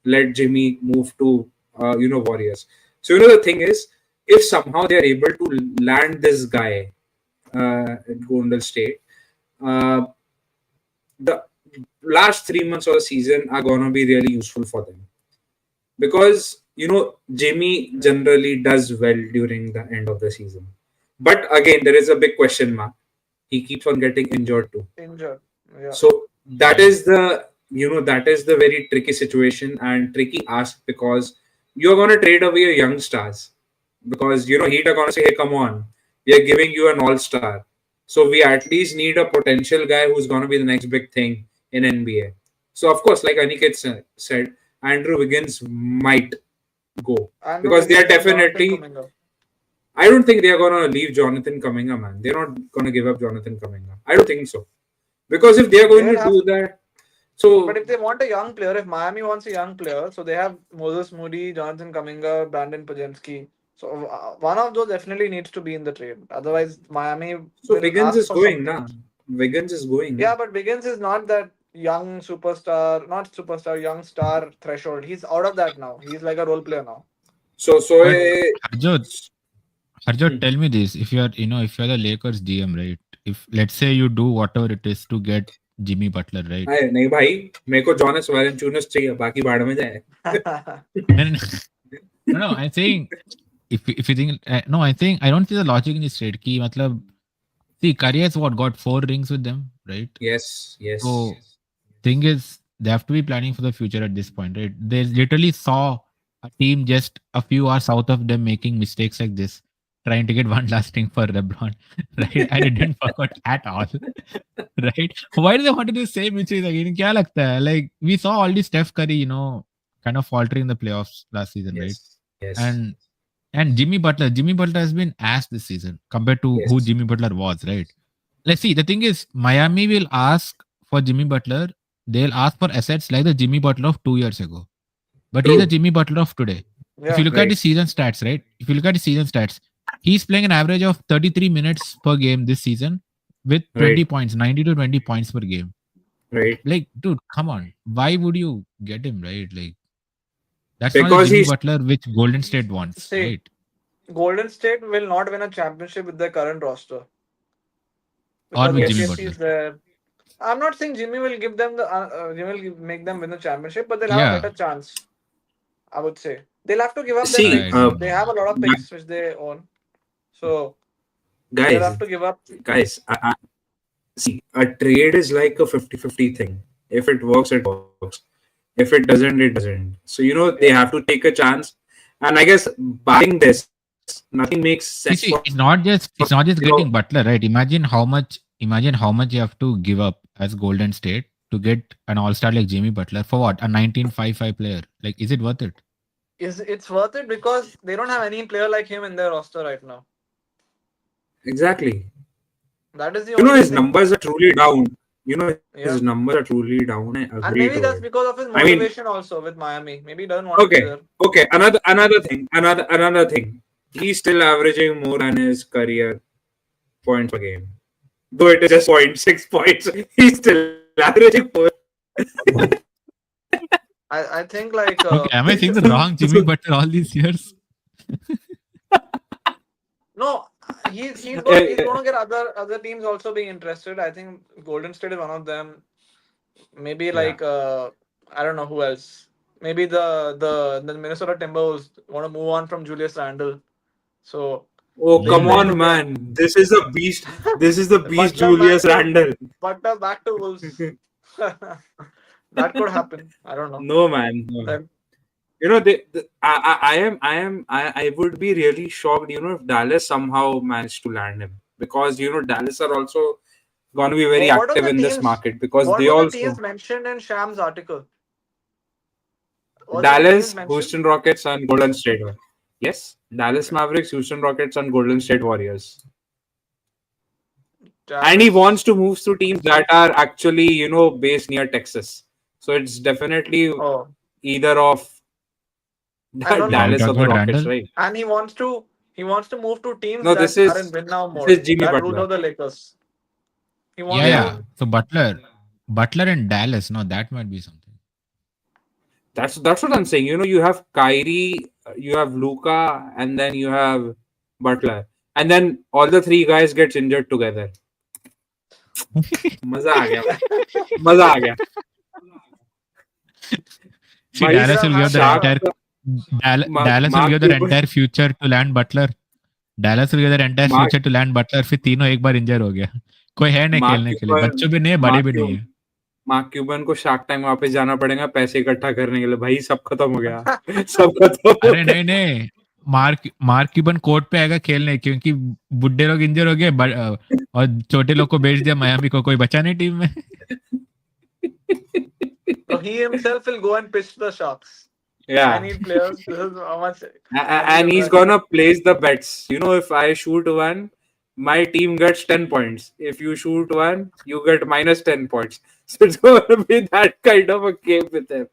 let Jimmy move to Warriors. So the thing is, if somehow they are able to land this guy at Golden State, uh, the last 3 months of the season are gonna be really useful for them, because Jimmy generally does well during the end of the season. But again, there is a big question mark. He keeps on getting injured too. Injured. Yeah. So that yeah. is the very tricky situation and tricky ask, because you're gonna trade away your young stars, because Heat are gonna say, hey, come on, we are giving you an all-star. So we at least need a potential guy who's going to be the next big thing in NBA. So of course, like Aniket said, Andrew Wiggins might go Andrew because they are Wiggins and Jonathan definitely. Kuminga. I don't think they are going to leave Jonathan Kuminga, man. They're not going to give up Jonathan Kuminga. I don't think so because if they are They going will to have, do that, but so if they want a young player, if Miami wants a young player, so they have Moses Moody, Jonathan Kuminga, Brandon Pajemski. So one of those definitely needs to be in the trade. Otherwise, Miami will Wiggins ask is for going something. now. Wiggins is going Yeah, now. but Wiggins is not that young superstar, not superstar, young star threshold. He's out of that now. He's like a role player now. So But Harjot, Harjot, hmm. tell me this: if you are, if you are the Lakers GM, right? If let's say you do whatever it is to get Jimmy Butler, right? नहीं भाई मेरे को Jonas वैलेंचुनस चाहिए बाकी भाड़ में जाए. No, no, no, no, I'm saying if you think no, I think I don't see the logic in this trade. Ki, matlab, see, Curry has what got 4 rings with them, right? Yes, yes. So thing is, they have to be planning for the future at this point, right? They literally saw a team just a few hours south of them making mistakes like this, trying to get one last thing for LeBron, right? And it didn't work out at all, right? Why do they want to do the same mistakes again? Kya lagta hai? Like we saw all this Steph Curry, kind of faltering in the playoffs last season, right? Yes, yes, And and Jimmy Butler has been asked this season compared to who yes. Jimmy Butler was, right? Let's see. The thing is, Miami will ask for Jimmy Butler. They'll ask for assets like the Jimmy Butler of 2 years ago. But he's the True. Jimmy Butler of today. If you Yeah. look at Right, the season stats, right? If you look at the season stats, he's playing an average of 33 minutes per game this season with 20 right, points, 90 to 20 points per game. right. Like, dude, come on. Why would you get him, right? Like, that's not the Because Jimmy he's Butler which Golden State wants, See, right? Golden State will not win a championship with their current roster Or because with Jimmy OKC yes, Butler. is there. I'm not saying Jimmy will give them the Jimmy will make them win the championship, but they'll have a Yeah. better chance. I would say they'll have to give up their see, I picks. don't They know. have a lot of picks which they own, so they'll guys, have to give up. see, a trade is like a 50-50 thing. If it works, it works. If it doesn't, it doesn't. So, they Yeah, have to take a chance. And I guess barring this, nothing makes sense See, for, it's not just getting Butler, right? Imagine how much you have to give up as Golden State to get an all-star like Jimmy Butler for what? A 1955 player. Like, is it worth it? is it's worth it because they don't have any player like him in their roster right now. exactly. That is the only His thing. numbers are truly down. His numbers Yeah, are truly down. I agree and to maybe it. that's because of his I mean, motivation also with Miami. Maybe he doesn't want to be okay, there. okay. Another thing. He's still averaging more than his career points per game. Though it is just 0.6 points, he's still averaging more. I think like Okay, am I seeing the wrong Jimmy Butler all these years? no, he's uh, going to get other teams also being interested. I think Golden State is one of them. Maybe yeah. like I don't know who else. Maybe the Minnesota Timberwolves want to move on from Julius Randle. So Oh, they come tend Hmm. to on, get man. This is a beast. This is the beast, Butler Julius back to Randle. Butler back to Wolves. That could happen. I don't know. No, man. No. Then I would be really shocked, if Dallas somehow managed to land him because Dallas are also going to be very what are active the in this teams? market because What they were the teams also mentioned in Sham's article? Was any teams Dallas, mentioned? Houston Rockets, and Golden State. Yes, Dallas Okay. Mavericks, Houston Rockets, and Golden State Warriors. And he wants Dallas. to move to teams that are actually based near Texas. So it's definitely Oh, either of I don't Are you know. Dallas or talking the about Rockets, Randall? right? And he wants to move to teams No, that are in win now this mode. is Jimmy That rules Butler. out the Lakers. He Yeah, wants yeah. to. Yeah, So Butler and Dallas, no, that might be something. that's what I'm saying. You have Kyrie, you have Luca, and then you have Butler, and then all the three guys gets injured together. मजा आ गया भाई मजा आ गया See, You भाई should Dallas have will give had their shark entire Dallas will mark give their Cuban entire future to land Butler. Dallas will give their entire mark future to land Butler. फिर तीनों एक बार इंजर हो गया. कोई है नहीं mark खेलने के लिए. क्यूबन बच्चों भी नहीं है, बड़े मार्क भी नहीं क्यूबन है. मार्क क्यूबन को शार्क टैंक वापस जाना पड़ेगा पैसे इकट्ठा करने के लिए भाई सब खत्म हो गया सब खत्म हो अरे गया नहीं नहीं. मार्क क्यूबन कोर्ट पे आएगा खेलने, क्योंकि बुड्ढे लोग इंजर हो गए, और छोटे लोग को बेच दिया मायामी को, कोई बचा नहीं टीम में। So he himself will go and pitch the Sharks. I Yeah. need players. This is how much money And you're he's gonna get. gonna place the bets. If I shoot one, my team gets 10 points. If you shoot one, you get minus 10 points. So it's gonna be that kind of a game with him.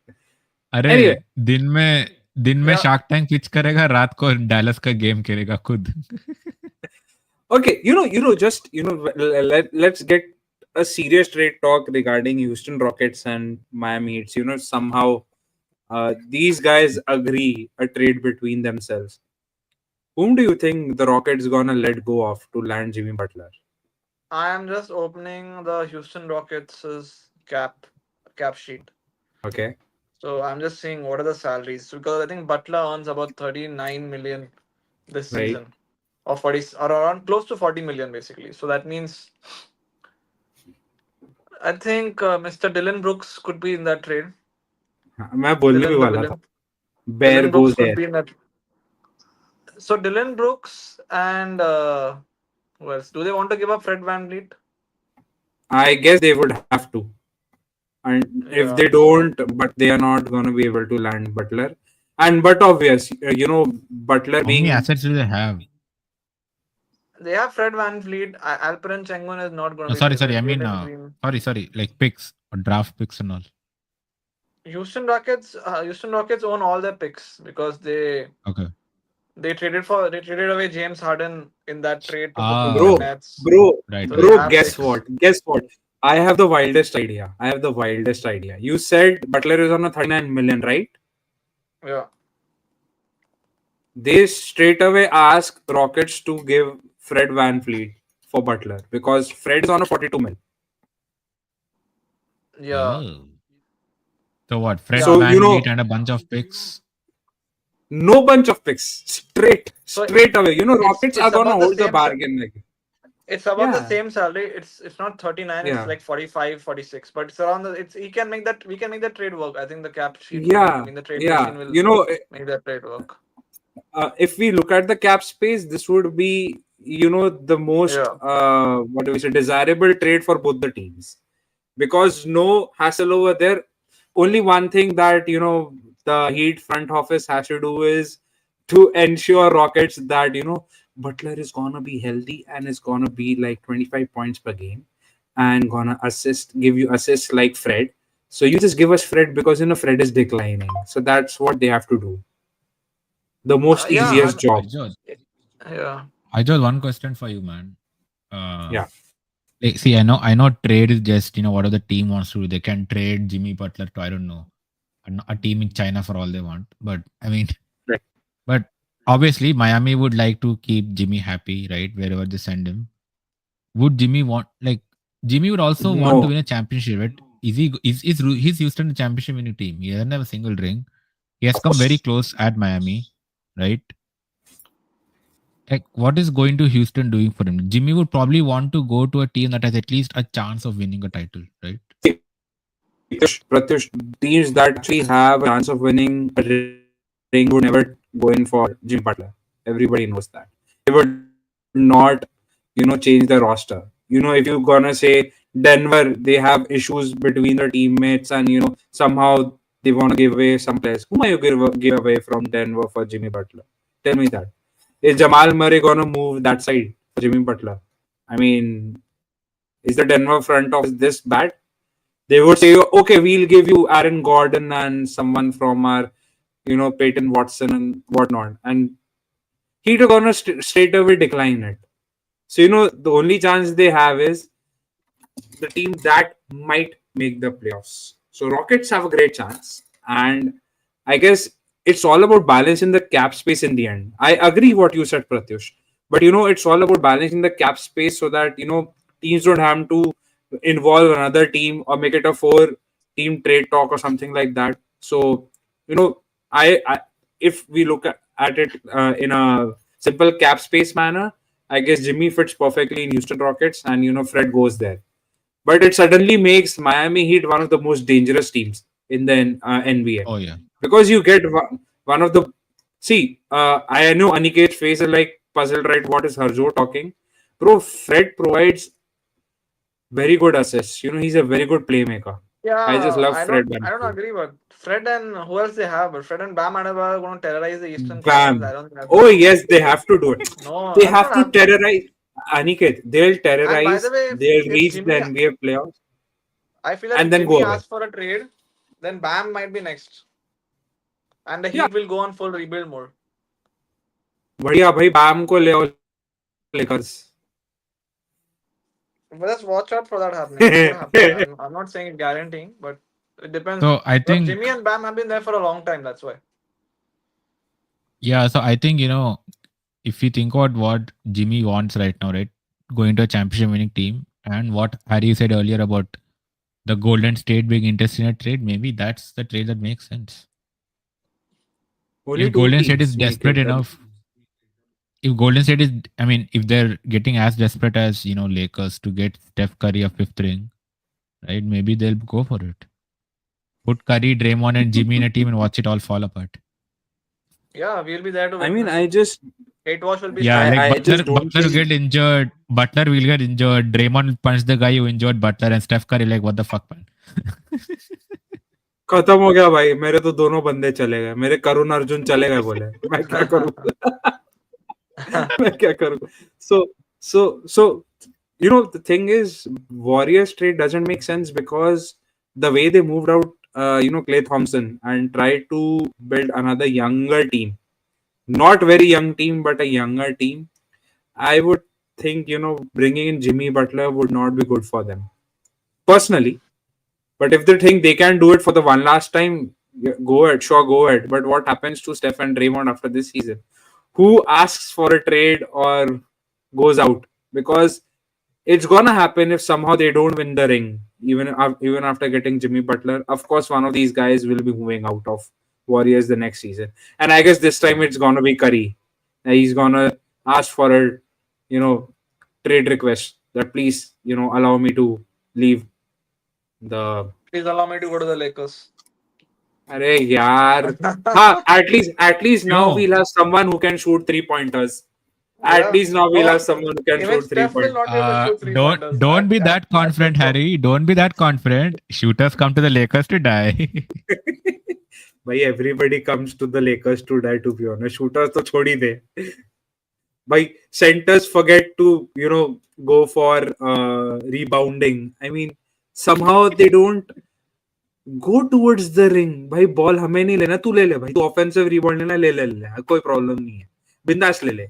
अरे Anyway, दिन में दिन में Yeah, shark tank pitch करेगा, रात को Dallas का game खेलेगा खुद। okay, just let's get a serious trade talk regarding Houston Rockets and Miami Heat. Somehow these guys agree a trade between themselves. Whom do you think the Rockets gonna let go of to land Jimmy Butler? I am just opening the Houston Rockets' cap sheet. Okay, So I'm just seeing what are the salaries because I think Butler earns about 39 million this right. season, or 40, or around close to 40 million basically. So that means I think Mr. Dylan Brooks could be in that trade. मैं बोलने भी Dylan the वाला था. villain. Bear Dylan goes Brooks could there. be in that. So Dylan Brooks and who else? Do they want to give up Fred VanVleet? I guess they would have to. And if Yeah, they don't, but they are not going to be able to land Butler. And but obvious, Butler How many being assets do they have? they have Fred VanVleet. Alperen Sengun is not going No, to be sorry, there. sorry. Then I mean, Jalen Green. sorry. Like picks or draft picks and all. Houston Rockets own all their picks because Okay. they traded away James Harden in that trade to put him on the bro, Ah, Nets. bro, right, So they right, bro. right. have Guess picks. what? Guess what? I have the wildest idea. You said Butler is on a 39 million, right? Yeah. They straight away ask Rockets to give Fred VanVleet for Butler because Fred is on a 42 mil. Yeah. Oh. So what? Fred Yeah. So Van Vliet and a bunch of picks. no bunch of picks, So straight away. Rockets are it's gonna about the hold the same. bargain. Like, It's about the yeah, same salary. It's not 39. It's yeah, like 45, 46. But it's around the. It's he can make that. We can make that trade work. I think the cap sheet will. I yeah, mean, the trade yeah. machine will make that trade work. If we look at the cap space, this would be the most Yeah. what do we say, desirable trade for both the teams, because no hassle over there. Only one thing that the Heat front office has to do is to ensure Rockets that Butler is gonna be healthy and is gonna be like 25 points per game and gonna give you assists like Fred. So you just give us Fred because Fred is declining. So that's what they have to do. The most Yeah. easiest job. Ajod, Yeah. Ajod, one question for you, man. Uh, Yeah. like, see, I know trade is just whatever the team wants to do. They can trade Jimmy Butler to, I don't know, a team in China for all they want. But I mean, Right. but obviously Miami would like to keep Jimmy happy, right? Wherever they send him. Would Jimmy want, like, Jimmy would also want to No. win a championship, right? Is Houston a championship winning team? He doesn't have a single ring. He has Of come very course. close at Miami, right? Like, what is going to Houston doing for him? Jimmy would probably want to go to a team that has at least a chance of winning a title, right? Pratyush, teams that actually have a chance of winning a ring would never go in for Jimmy Butler. Everybody knows that. They would not, change the roster. If you're gonna say Denver, they have issues between the teammates, and somehow they want to give away some players. Whom are you give away from Denver for Jimmy Butler? Tell me that. Is Jamal Murray gonna move that side for Jimmy Butler? I mean, is the Denver front office this bad? They would say, okay, we'll give you Aaron Gordon and someone from our, Peyton Watson and whatnot. And he's gonna straight away decline it. So, the only chance they have is the team that might make the playoffs. So Rockets have a great chance, and I guess it's all about balancing the cap space in the end. I agree what you said, Pratyush, but it's all about balancing the cap space so that teams don't have to involve another team or make it a four-team trade talk or something like that. So you know, I if we look at it in a simple cap space manner, I guess Jimmy fits perfectly in Houston Rockets, and Fred goes there, but it suddenly makes Miami Heat one of the most dangerous teams in the NBA, Oh yeah. because you get one of the See, I know Aniket's face is like puzzled, right? What is Harjo talking? Bro, Fred provides very good assists. He's a very good playmaker. I just Yeah, love I Fred don't I don't Banfield. agree, but Fred and who else they have? But Fred and Bam Adebayo are going to terrorize the Eastern Conference. I Bam. don't think that's Oh, happening. yes, they have to do it. No, They that's have not to happening. terrorize Aniket. They'll And by the terrorize, way, they'll if reach the Jimmy, NBA playoffs, I feel that and if then Jimmy go away. asks for a trade, then Bam might be next, and the Yeah, Heat will go on full rebuild mode. बढ़िया भाई बैम को ले आओ Lakers. But let's watch out for that happening. It could happen. I'm not saying it guaranteeing, but it depends. So I Because think, Jimmy and Bam have been there for a long time. That's why. yeah, so I think, if you think about what Jimmy wants right now, right? Going to a championship winning team, and what Harry said earlier about the Golden State being interested in a trade, maybe that's the trade that makes sense. Only If two Golden State is teams make desperate it. enough, if Golden State is, I mean, if they're getting as desperate as, Lakers to get Steph Curry a fifth ring, right? Maybe they'll go for it. Put Curry, Draymond, and Jimmy in a team and watch it all fall apart. Yeah, we'll be there to I mean, witness. Hate wash will be Yeah, starting. like I Butler, just don't Butler will think. get injured. Butler will get injured. Draymond will punch the guy who injured Butler, and Steph Curry like, what the fuck, man? खत्म हो गया भाई मेरे तो दोनों बंदे चले गए मेरे करुण अर्जुन चले गए बोले मैं क्या करूं मैं क्या करूं so the thing is Warriors trade doesn't make sense because the way they moved out Clay Thompson and tried to build another younger team, not very young team but a younger team. I would think bringing in Jimmy Butler would not be good for them personally. But if they think they can do it for the one last time, yeah, go ahead, sure, go ahead. But what happens to Steph and Draymond after this season? Who asks for a trade or goes out? Because it's gonna happen if somehow they don't win the ring, even after getting Jimmy Butler. Of course, one of these guys will be moving out of Warriors the next season, and I guess this time it's gonna be Curry. He's gonna ask for a, you know, trade request that please, allow me to leave the. Please allow me to go to the Lakers. अरे यार हाँ, at least now No, we'll have someone who can shoot three pointers. At Yeah. least now we'll No, have someone who can even shoot three Steph will pointers. not be able to shoot three don't pointers. don't be That that that's for confident, sure. Harry. Don't be that confident. Shooters come to the Lakers to die. भाई everybody comes to the Lakers to die, to be honest. Shooters तो छोड़ ही दे. भाई centers forget to go for rebounding. I mean, somehow they don't go towards the ring. भाई ball हमें नहीं लेना, तू ले ले भाई, तू ऑफेंसिव रिबाउंड लेना, ले कोई प्रॉब्लम नहीं है, बिंदास ले ले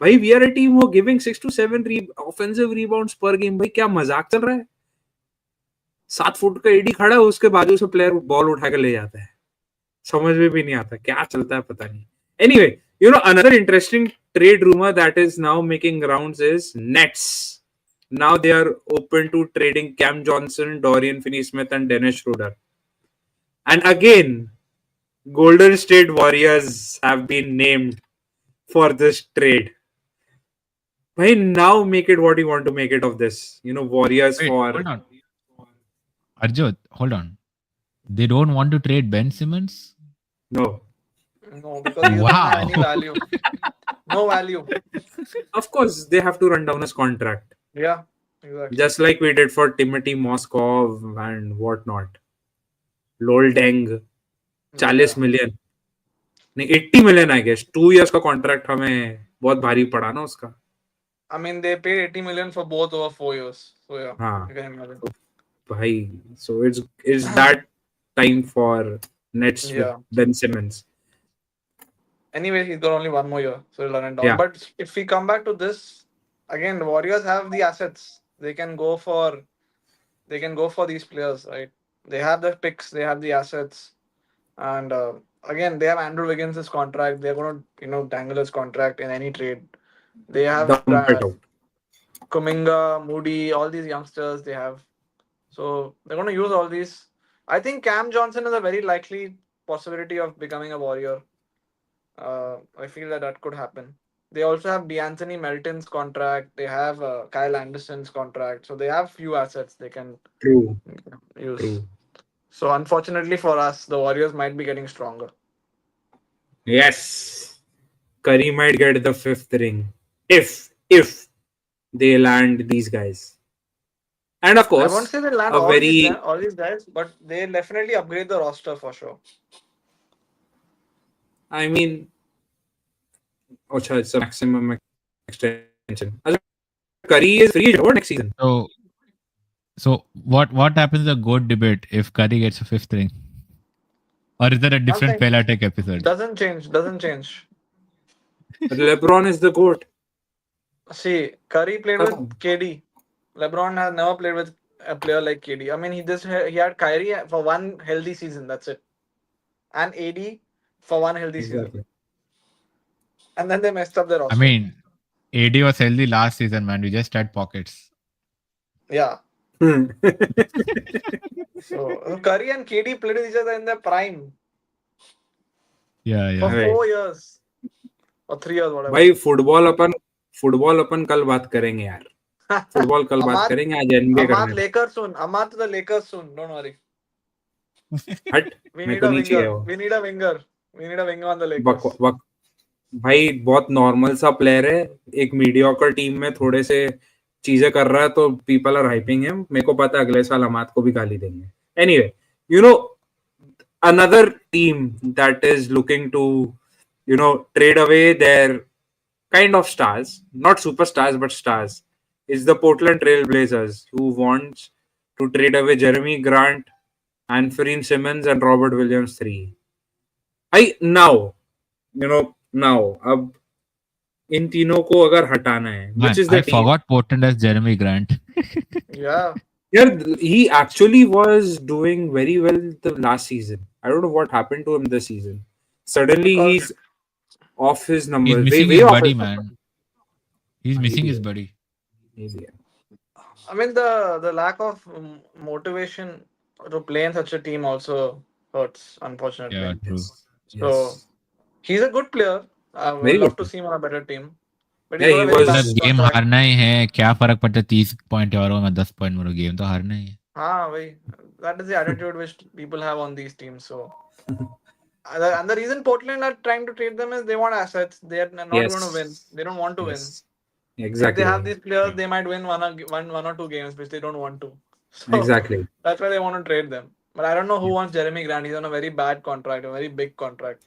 भाई. वी आर अ टीम वो गिविंग 6 to 7 ऑफेंसिव रिबाउंड्स पर गेम. भाई क्या मजाक चल रहा है? 7 फुट का एडी खड़ा है, उसके बाजू से प्लेयर बॉल उठा के ले जाता है. समझ में भी नहीं आता क्या चलता है, पता नहीं. Anyway, another interesting trade rumor that is now making rounds is Nets. Now they are open to trading Cam Johnson, Dorian Finney-Smith, and Dennis Schroeder. And again, Golden State Warriors have been named for this trade. Why now make it what you want to make it of this? Warriors Wait, for hold on. Arjot, hold on. They don't want to trade Ben Simmons? no. No, because he doesn't have any Wow. value. No value. Of course, they have to run down his contract, Yeah, exactly. just like we did for Timothy Moskov and whatnot. Lol Deng, Yeah. 40 million, नहीं 80 million I guess. 2 years का contract हमें बहुत भारी पड़ा ना उसका. I mean, they paid 80 million for both over 4 years. So yeah, हाँ you can imagine. भाई, so it's that time for Nets with Yeah. Ben Simmons. Anyway, he's got only one more year, so he'll run it down. Yeah, But if we come back to this, again, the Warriors have the assets. They can go for these players, right? They have the picks, they have the assets, and again, they have Andrew Wiggins' contract. They're going to, dangle his contract in any trade. They have dump it out. Kuminga, Moody, all these youngsters they have. So they're going to use all these. I think Cam Johnson is a very likely possibility of becoming a Warrior. I feel that could happen. They also have D'Anthony Melton's contract. They have Kyle Anderson's contract. So they have few assets they can True, use. true. So unfortunately for us, the Warriors might be getting stronger. Yes, Curry might get the fifth ring if they land these guys, and of I won't course, say they land a very all these guys, but they definitely upgrade the roster for sure. I mean, Ocha, it's a maximum extension. As Curry is free agent over next season. So what happens in the GOAT debate if Curry gets a fifth ring? Or is there a different Nothing. Pelatic episode? Doesn't change. Doesn't change. LeBron is the goat. See, Curry played with Khatam. KD. LeBron has never played with a player like KD. I mean, he had Kyrie for one healthy season. That's it, and AD for one healthy season, Exactly. and then they messed up their I roster. mean, AD was healthy last season, man. We just had pockets. Yeah. Hmm. So Curry and KD played with each other in their prime Yeah, for yeah. Right. 4 years or 3 years, whatever. भाई football अपन कल बात करेंगे यार. Football कल बात Amat, करेंगे, आज NBA Amat करने दो. Lakers soon. Amat to the Lakers soon. Don't worry. हट. We मेरे need को a नहीं चाहिए winger. वो. We need a winger. We need a winger on the buck, Lakers. बक, भाई बहुत नॉर्मल सा प्लेयर है. एक मीडियोकर टीम में थोड़े से चीजें कर रहा है तो पीपल आर हाइपिंग हिम. मेरे को पता है अगले साल अमाद को भी गाली देंगे. Anyway, you know, another team that is looking to, trade away their kind of stars, not superstars but stars, is the Portland Trailblazers, who wants to trade away Jeremy Grant, Anthony Simmons, and Robert Williams three. I now, now अब इन तीनों को अगर हटाना है, which Man, is the I team? forgot Portland as Jeremy Grant. Yeah. Yeah, he actually was doing very well the last season. I don't know what happened to him this season. Suddenly Because he's off his He's numbers, way missing way his off buddy, his numbers. man. He's missing Maybe, his buddy. maybe. I mean the lack of motivation to play in such a team also hurts, unfortunately. Yeah, true. Yes, So yes. he's a good player. I would Very love good. to see him on a better team, but he's Yeah, got he a very मतलब bad was. Game contract. हारना ही है, क्या फर्क पड़ता है 30 point और मैं 10 point मारूं, गेम तो हारना ही है. Ah, that is the attitude which people have on these teams. So, and the reason Portland are trying to trade them is they want assets. They are not going to win. Yes, They don't want to win. yes. If they have Exactly, these players, Yeah. they might win one or two games, which they don't want to. So exactly. that's why they want to trade them. But I don't know who wants Jeremy Grant. He's on a very bad contract, a very big contract.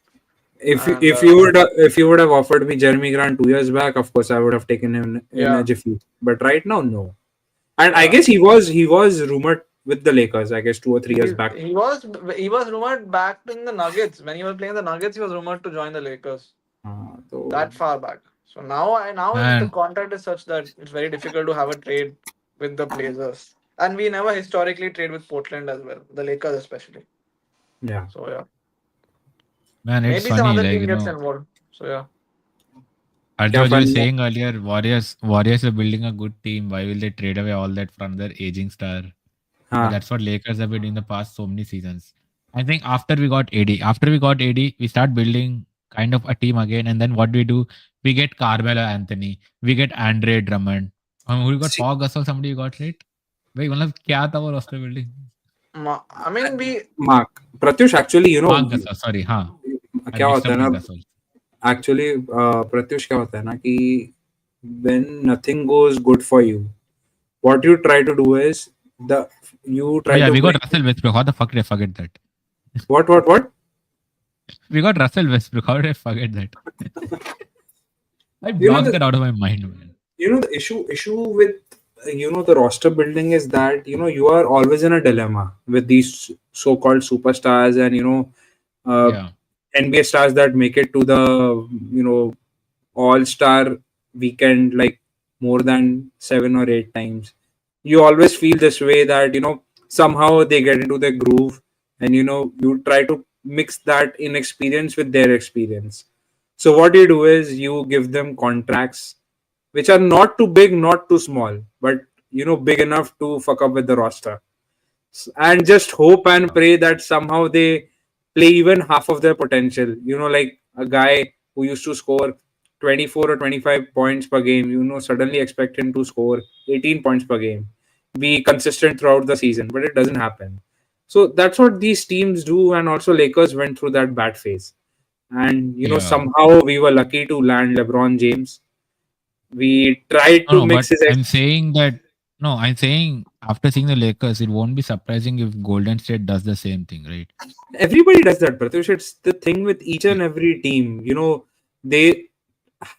If And if you would if you would have offered me Jeremy Grant 2 years back, of course I would have taken him in a yeah, jiffy. But right now, no. And I yeah. guess he was rumored with the Lakers. I guess 2 or 3 years He, back. he was he was rumored back in the Nuggets when he was playing the Nuggets. He was rumored to join the Lakers So that far back. So now the Man, contract is such that it's very difficult to have a trade with the Blazers. And we never historically trade with Portland as well, the Lakers especially. yeah, So yeah, man, it's maybe some funny, other like, team gets involved. So yeah, क्या Arjun, as you were fun है. saying earlier, Warriors are building a good team. Why will they trade away all that from their aging star? But हाँ. that's what Lakers have been doing the past so many seasons. I think after we got AD, we start building kind of a team again. And then what do? We get Carmelo Anthony, we get Andre Drummond. Who we got? See, Paul Gasol, somebody you got, right? भाई मतलब क्या था वो roster building? I mean we Mark Pratyush, actually, Mark Gasol, sorry, हाँ, I क्या mixed होता up है with ना, Gasol. एक्चुअली प्रत्युष क्या होता है ना कि when nothing goes good for you, what you try to do is the you Oh try yeah, to we got bring Russell Westbrook. How the fuck did I forget that? what We got Russell Westbrook. How did I forget that? I you know blocked the that out of my mind, man. the issue with the roster building is that you are always in a dilemma with these so-called superstars and uh, Yeah. NBA stars that make it to the all-star weekend like more than 7 or 8 times. You always feel this way that somehow they get into their groove, and you try to mix that inexperience with their experience. So what you do is you give them contracts which are not too big, not too small, but big enough to fuck up with the roster, and just hope and pray that somehow they play even half of their potential. Like a guy who used to score 24 or 25 points per game, suddenly expect him to score 18 points per game, be consistent throughout the season, but it doesn't happen. So that's what these teams do, and also Lakers went through that bad phase. And Yeah. somehow we were lucky to land LeBron James. We tried No, to no, but mix his I'm saying that no, I'm saying after seeing the Lakers, it won't be surprising if Golden State does the same thing, right? everybody does that, Pratyush. It's the thing with each Yeah. and every team. They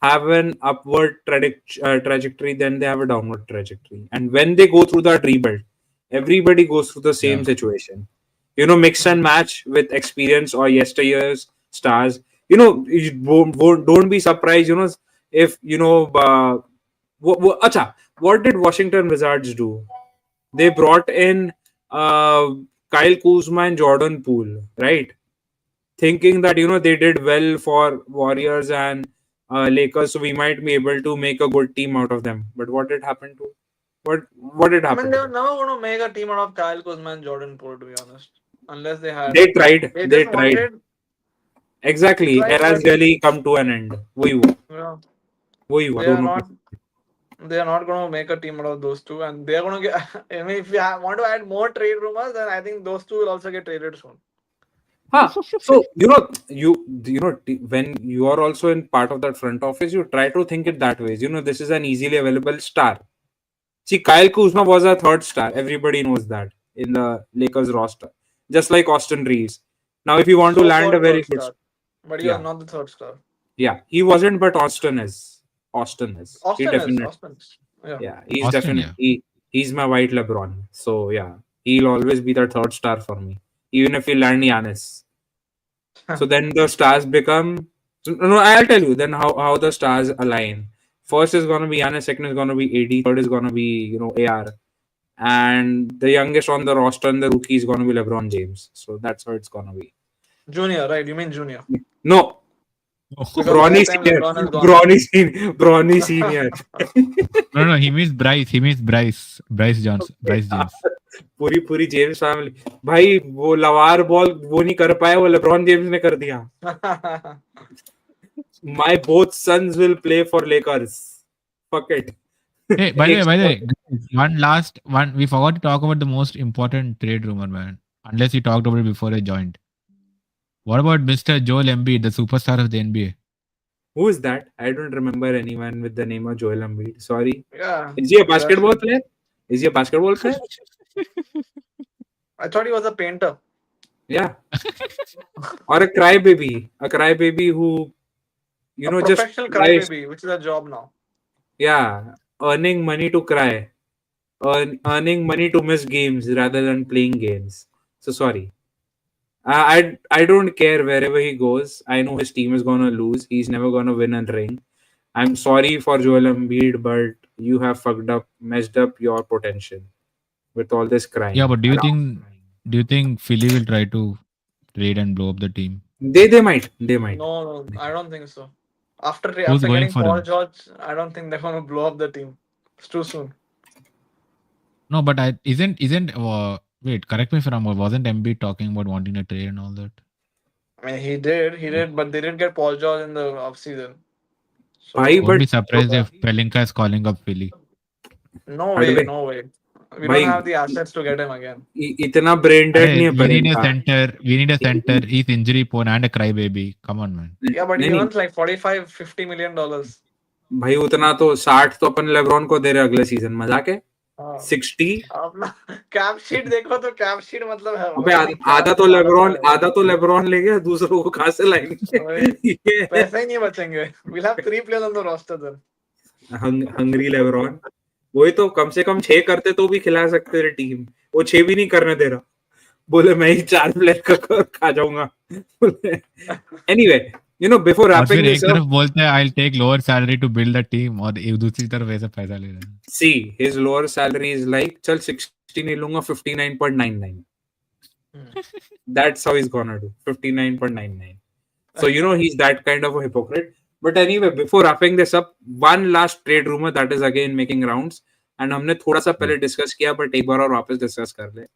have an upward trajectory, then they have a downward trajectory. And when they go through that rebuild, everybody goes through the same Yeah. situation. Mix and match with experience or yesteryear's stars. Don't be surprised, if, acha, what did Washington Wizards do? They brought in Kyle Kuzma and Jordan Poole, right? Thinking that they did well for Warriors and Lakers, so we might be able to make a good team out of them. But what did happen to what did I mean, happen to they're them? never going to make a team out of Kyle Kuzma and Jordan Poole, to be honest. Unless they had. They tried. They They just tried. wanted. They Exactly. tried, Eras but really come to an end. yeah, वही हुआ they are दोनों की. not. They are not going to make a team out of those two, and they are going to get. I mean, if you want to add more trade rumors, then I think those two will also get traded soon. Huh. So when you are also in part of that front office, you try to think it that way. This is an easily available star. See, Kyle Kuzma was a third star. Everybody knows that in the Lakers roster, just like Austin Reeves. Now, if you want to land a So-called very third good, star, but he was yeah, not the third star. yeah, he wasn't, but Austin is. Austin is. He Austin is. definitely, Austin is. Yeah. yeah, he's Austin, yeah. definitely he's my white LeBron. So yeah, he'll always be the third star for me, even if we land Giannis. So then the stars become. No, I'll tell you then how the stars align. First is gonna be Giannis, second is gonna be AD, third is gonna be AR, and the youngest on the roster and the rookie is gonna be LeBron James. So that's how it's gonna be. Junior, right? You mean Junior? No, Because by Bronny that time Senior, LeBron is gone. Bronny Senior. No, no, he means Bryce. He means Bryce. Bryce Jones. Bryce James. पूरी पूरी James family. भाई वो लवार ball वो नहीं कर पाया, वो LeBron James ने कर दिया. My both sons will play for Lakers. Fuck it. Hey, by the way, guys, one last one. We forgot to talk about the most important trade rumor, man. Unless you talked about it before I joined. What about Mr. Joel Embiid, the superstar of the NBA? Who is that? I don't remember anyone with the name of Joel Embiid. Sorry. Yeah, Is he a basketball exactly. player? Is he a basketball player? I thought he was a painter. Yeah. Or a crybaby. A crybaby who, A just professional cries. crybaby, which is a job now. Yeah. Earning money to cry. Earning money to miss games rather than playing games. So sorry. I don't care wherever he goes. I know his team is gonna lose. He's never gonna win a ring. I'm sorry for Joel Embiid, but you have fucked up, messed up your potential with all this Yeah, crying. but do you think Philly will try to trade and blow up the team? They might. No, no, I don't think so. After Who's after going getting for Paul him? George, I don't think they're gonna blow up the team. It's too soon. No, but I isn't wait, correct me if I'm wrong. Wasn't Embiid talking about wanting a trade and all that? I mean, he did, but they did get Paul George in the offseason. Bhai, So Won't be but surprised if Pelinka is calling up Philly. no way, Hadve, no way. We don't भाई have the assets to get him again. इतना brain dead नहीं Arey, है we need a परिंका. center. We need a center. He's injury prone and a crybaby. Come on, man. Yeah, but नहीं he नहीं earns like 45-50 million dollars. भाई उतना तो 60 तो अपन LeBron को दे रहे अगले सीजन. मजाक है. हाँ 60. अपना कैप शीट देखो तो कैप शीट मतलब है अबे पता नहीं क्या हालत में है। आधा तो लेब्रॉन ले गया, दूसरों को कहाँ से लाएंगे. वही, ये है पैसे ही नहीं बचेंगे. We'll have 3 players on the roster then. Hungary LeBron. वही तो, कम से कम 6 करते तो भी खिला सकते थे टीम. वो 6 भी नहीं करने दे रहा. बोले मैं ही 4 प्लेयर का खा जाऊंगा. एनीवे, बिफोर और फिर रैपिंग एक दिस अप, तरफ बोलते हैं I'll take lower salary to build the team और एक दूसरी तरफ ऐसा पैसा ले रहे हैं. See his lower salary is like चल 60 नहीं लूंगा 59.99. That's how he's gonna do. 59.99. So he's that kind of a hypocrite. But anyway, before wrapping this up, one last trade rumor that is again making rounds, and हमने थोड़ा सा पहले discuss किया, but एक बार और वापस डिस्कस कर ले.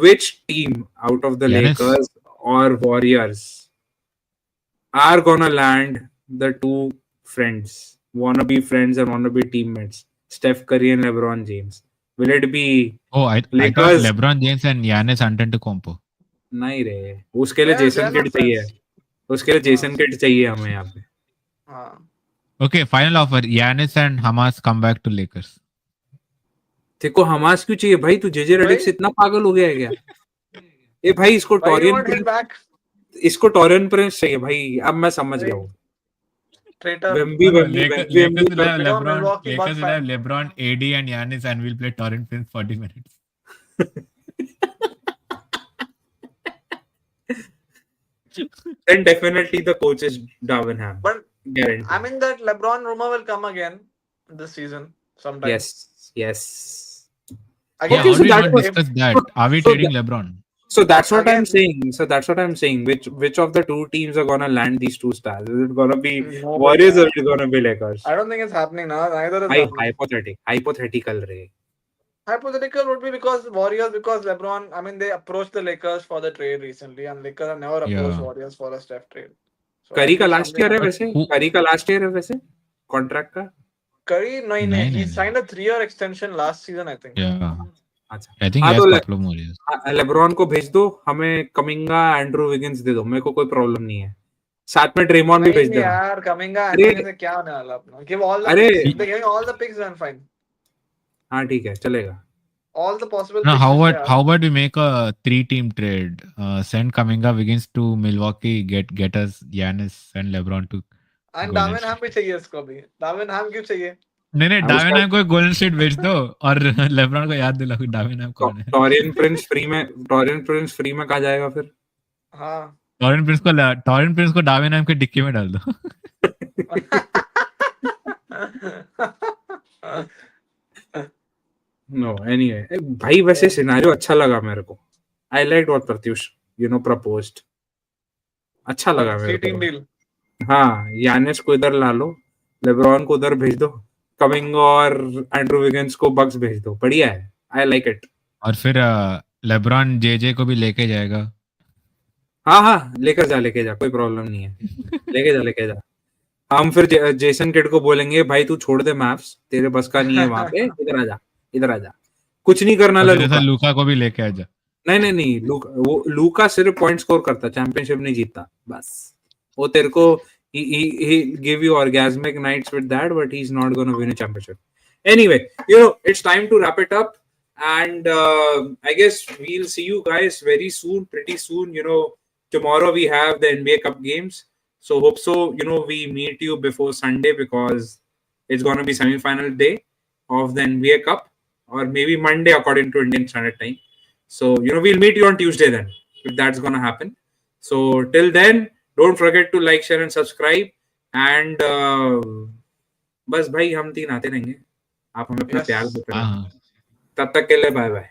Which team out of the Giannis? Lakers or Warriors are gonna land the two friends, wannabe friends and wannabe teammates, Steph Curry and LeBron James? Will it be Oh, I thought Lakers? LeBron James and Giannis Antetokounmpo. नहीं रे, उसके लिए Yes, Jason that kid makes चाहिए. sense. उसके लिए हाँ Jason kid चाहिए हमें यहाँ पे। हाँ Okay, final offer. Giannis and Hamas come back to Lakers. देखो हमास क्यों चाहिए भाई? तू जेजे रेडिक से भाई इतना पागल हो गया है क्या? ए भाई why you want him back? इसको टोरियन प्रिंस चाहिए भाई। अब मैं समझ गया भाई हूँ। traitor. वेम्बी No, no. वेम्बी वेम्बी Lakers वेम्बी will have वेम्बी। Become a LeBron. Milwaukee Lakers Bucks will have fan. LeBron, AD, and Giannis, and we'll play Torrent Prince 40 minutes. Then definitely the coach is Darwin Ham. But I Guarantee. mean that LeBron rumor will come again this season sometime. Yes, yes. Yeah, Again, Okay, how so do we that not if discuss that? Are we so trading LeBron? so that's what I'm again saying. So that's what I'm saying. Which of the two teams are gonna land these two stars? Is it gonna be nobody. Warriors or is it gonna be Lakers? I don't think it's happening now. Neither is I happening. hypothetical ray. Hypothetical would be because Warriors, because LeBron, I mean, they approached the Lakers for the trade recently, and Lakers have never approached Yeah. Warriors for a Steph trade. So करी at का least last something year है But happened. वैसे? who? करी का last year है वैसे contract का? Curry, no, no, No, he no, no. signed a 3-year extension last season, I think. Yeah. अच्छा। I think he हाँ has तो a couple of more years. LeBron को भेज दो, हमें कमिंगा एंड्रू विगिंस दे दो, मेरे को कोई प्रॉब्लम नहीं है। साथ में ड्रेमॉन भी भेज नहीं देना। यार, कमिंगा अरे एंड्रू से क्या होने वाला अपना? Give all the अरे picks. If He, they give all the picks, then fine. हाँ ठीक है चलेगा। All the possible no, picks which they have. how about we make a 3-team trade? Send Kaminga Wiggins to Milwaukee, get us Giannis and LeBron to And Golden Darwin Ham State. भी चाहिए इसको भी. Darwin Ham क्यों चाहिए? नहीं नहीं, हाँ, Darwin उसका हैम को गोल्डन स्टेट भेज दो और लेब्रॉन को याद दिलाओ कि डाविन हैम कौन है। टॉरियन प्रिंस फ्री में कहा जाएगा फिर? हाँ. टॉरिन प्रिंस को डाविन हैम के डिक्की में डाल दो। नो एनीवे भाई, वैसे सिनेरियो अच्छा लगा मेरे को। I like what Pratyush proposed. अच्छा लगा मेरे 3-team को। deal. हाँ, यानिस को इधर ला लो, लेब्रॉन को उधर भेज दो, कमिंगा और एंड्रू विगिंस को बक्स भेज दो, बढ़िया है। I like it. और फिर लेब्रॉन जेजे को भी लेके जाएगा। हाँ हाँ, लेकर जा, कोई प्रॉब्लम नहीं है। लेके जा। हम फिर जेसन किड को बोलेंगे भाई तू छोड़ दे मैप्स, तेरे बस का नहीं है वहां पे, इधर आ जा, इधर आ जा। कुछ नहीं करना और ला तेरे साथ लूका। लूका को भी लेके आ जा। नहीं, लूका सिर्फ पॉइंट स्कोर करता, चैंपियनशिप नहीं जीतता बस। वो तेरे को he give you orgasmic nights with that, but he's not going to win a championship. Anyway, it's time to wrap it up, and I guess we'll see you guys very soon, pretty soon. Tomorrow we have the NBA Cup games, so hope so. We meet you before Sunday because it's going to be semi-final day of the NBA Cup, or maybe Monday according to Indian Standard Time. So we'll meet you on Tuesday then, if that's going to happen. So till then, don't forget to like, share and subscribe. And बस भाई हम तीन आते रहेंगे, आप हमें अपना प्यार Yes. देते हाँ रहना। हाँ। तब तक के लिए बाय बाय।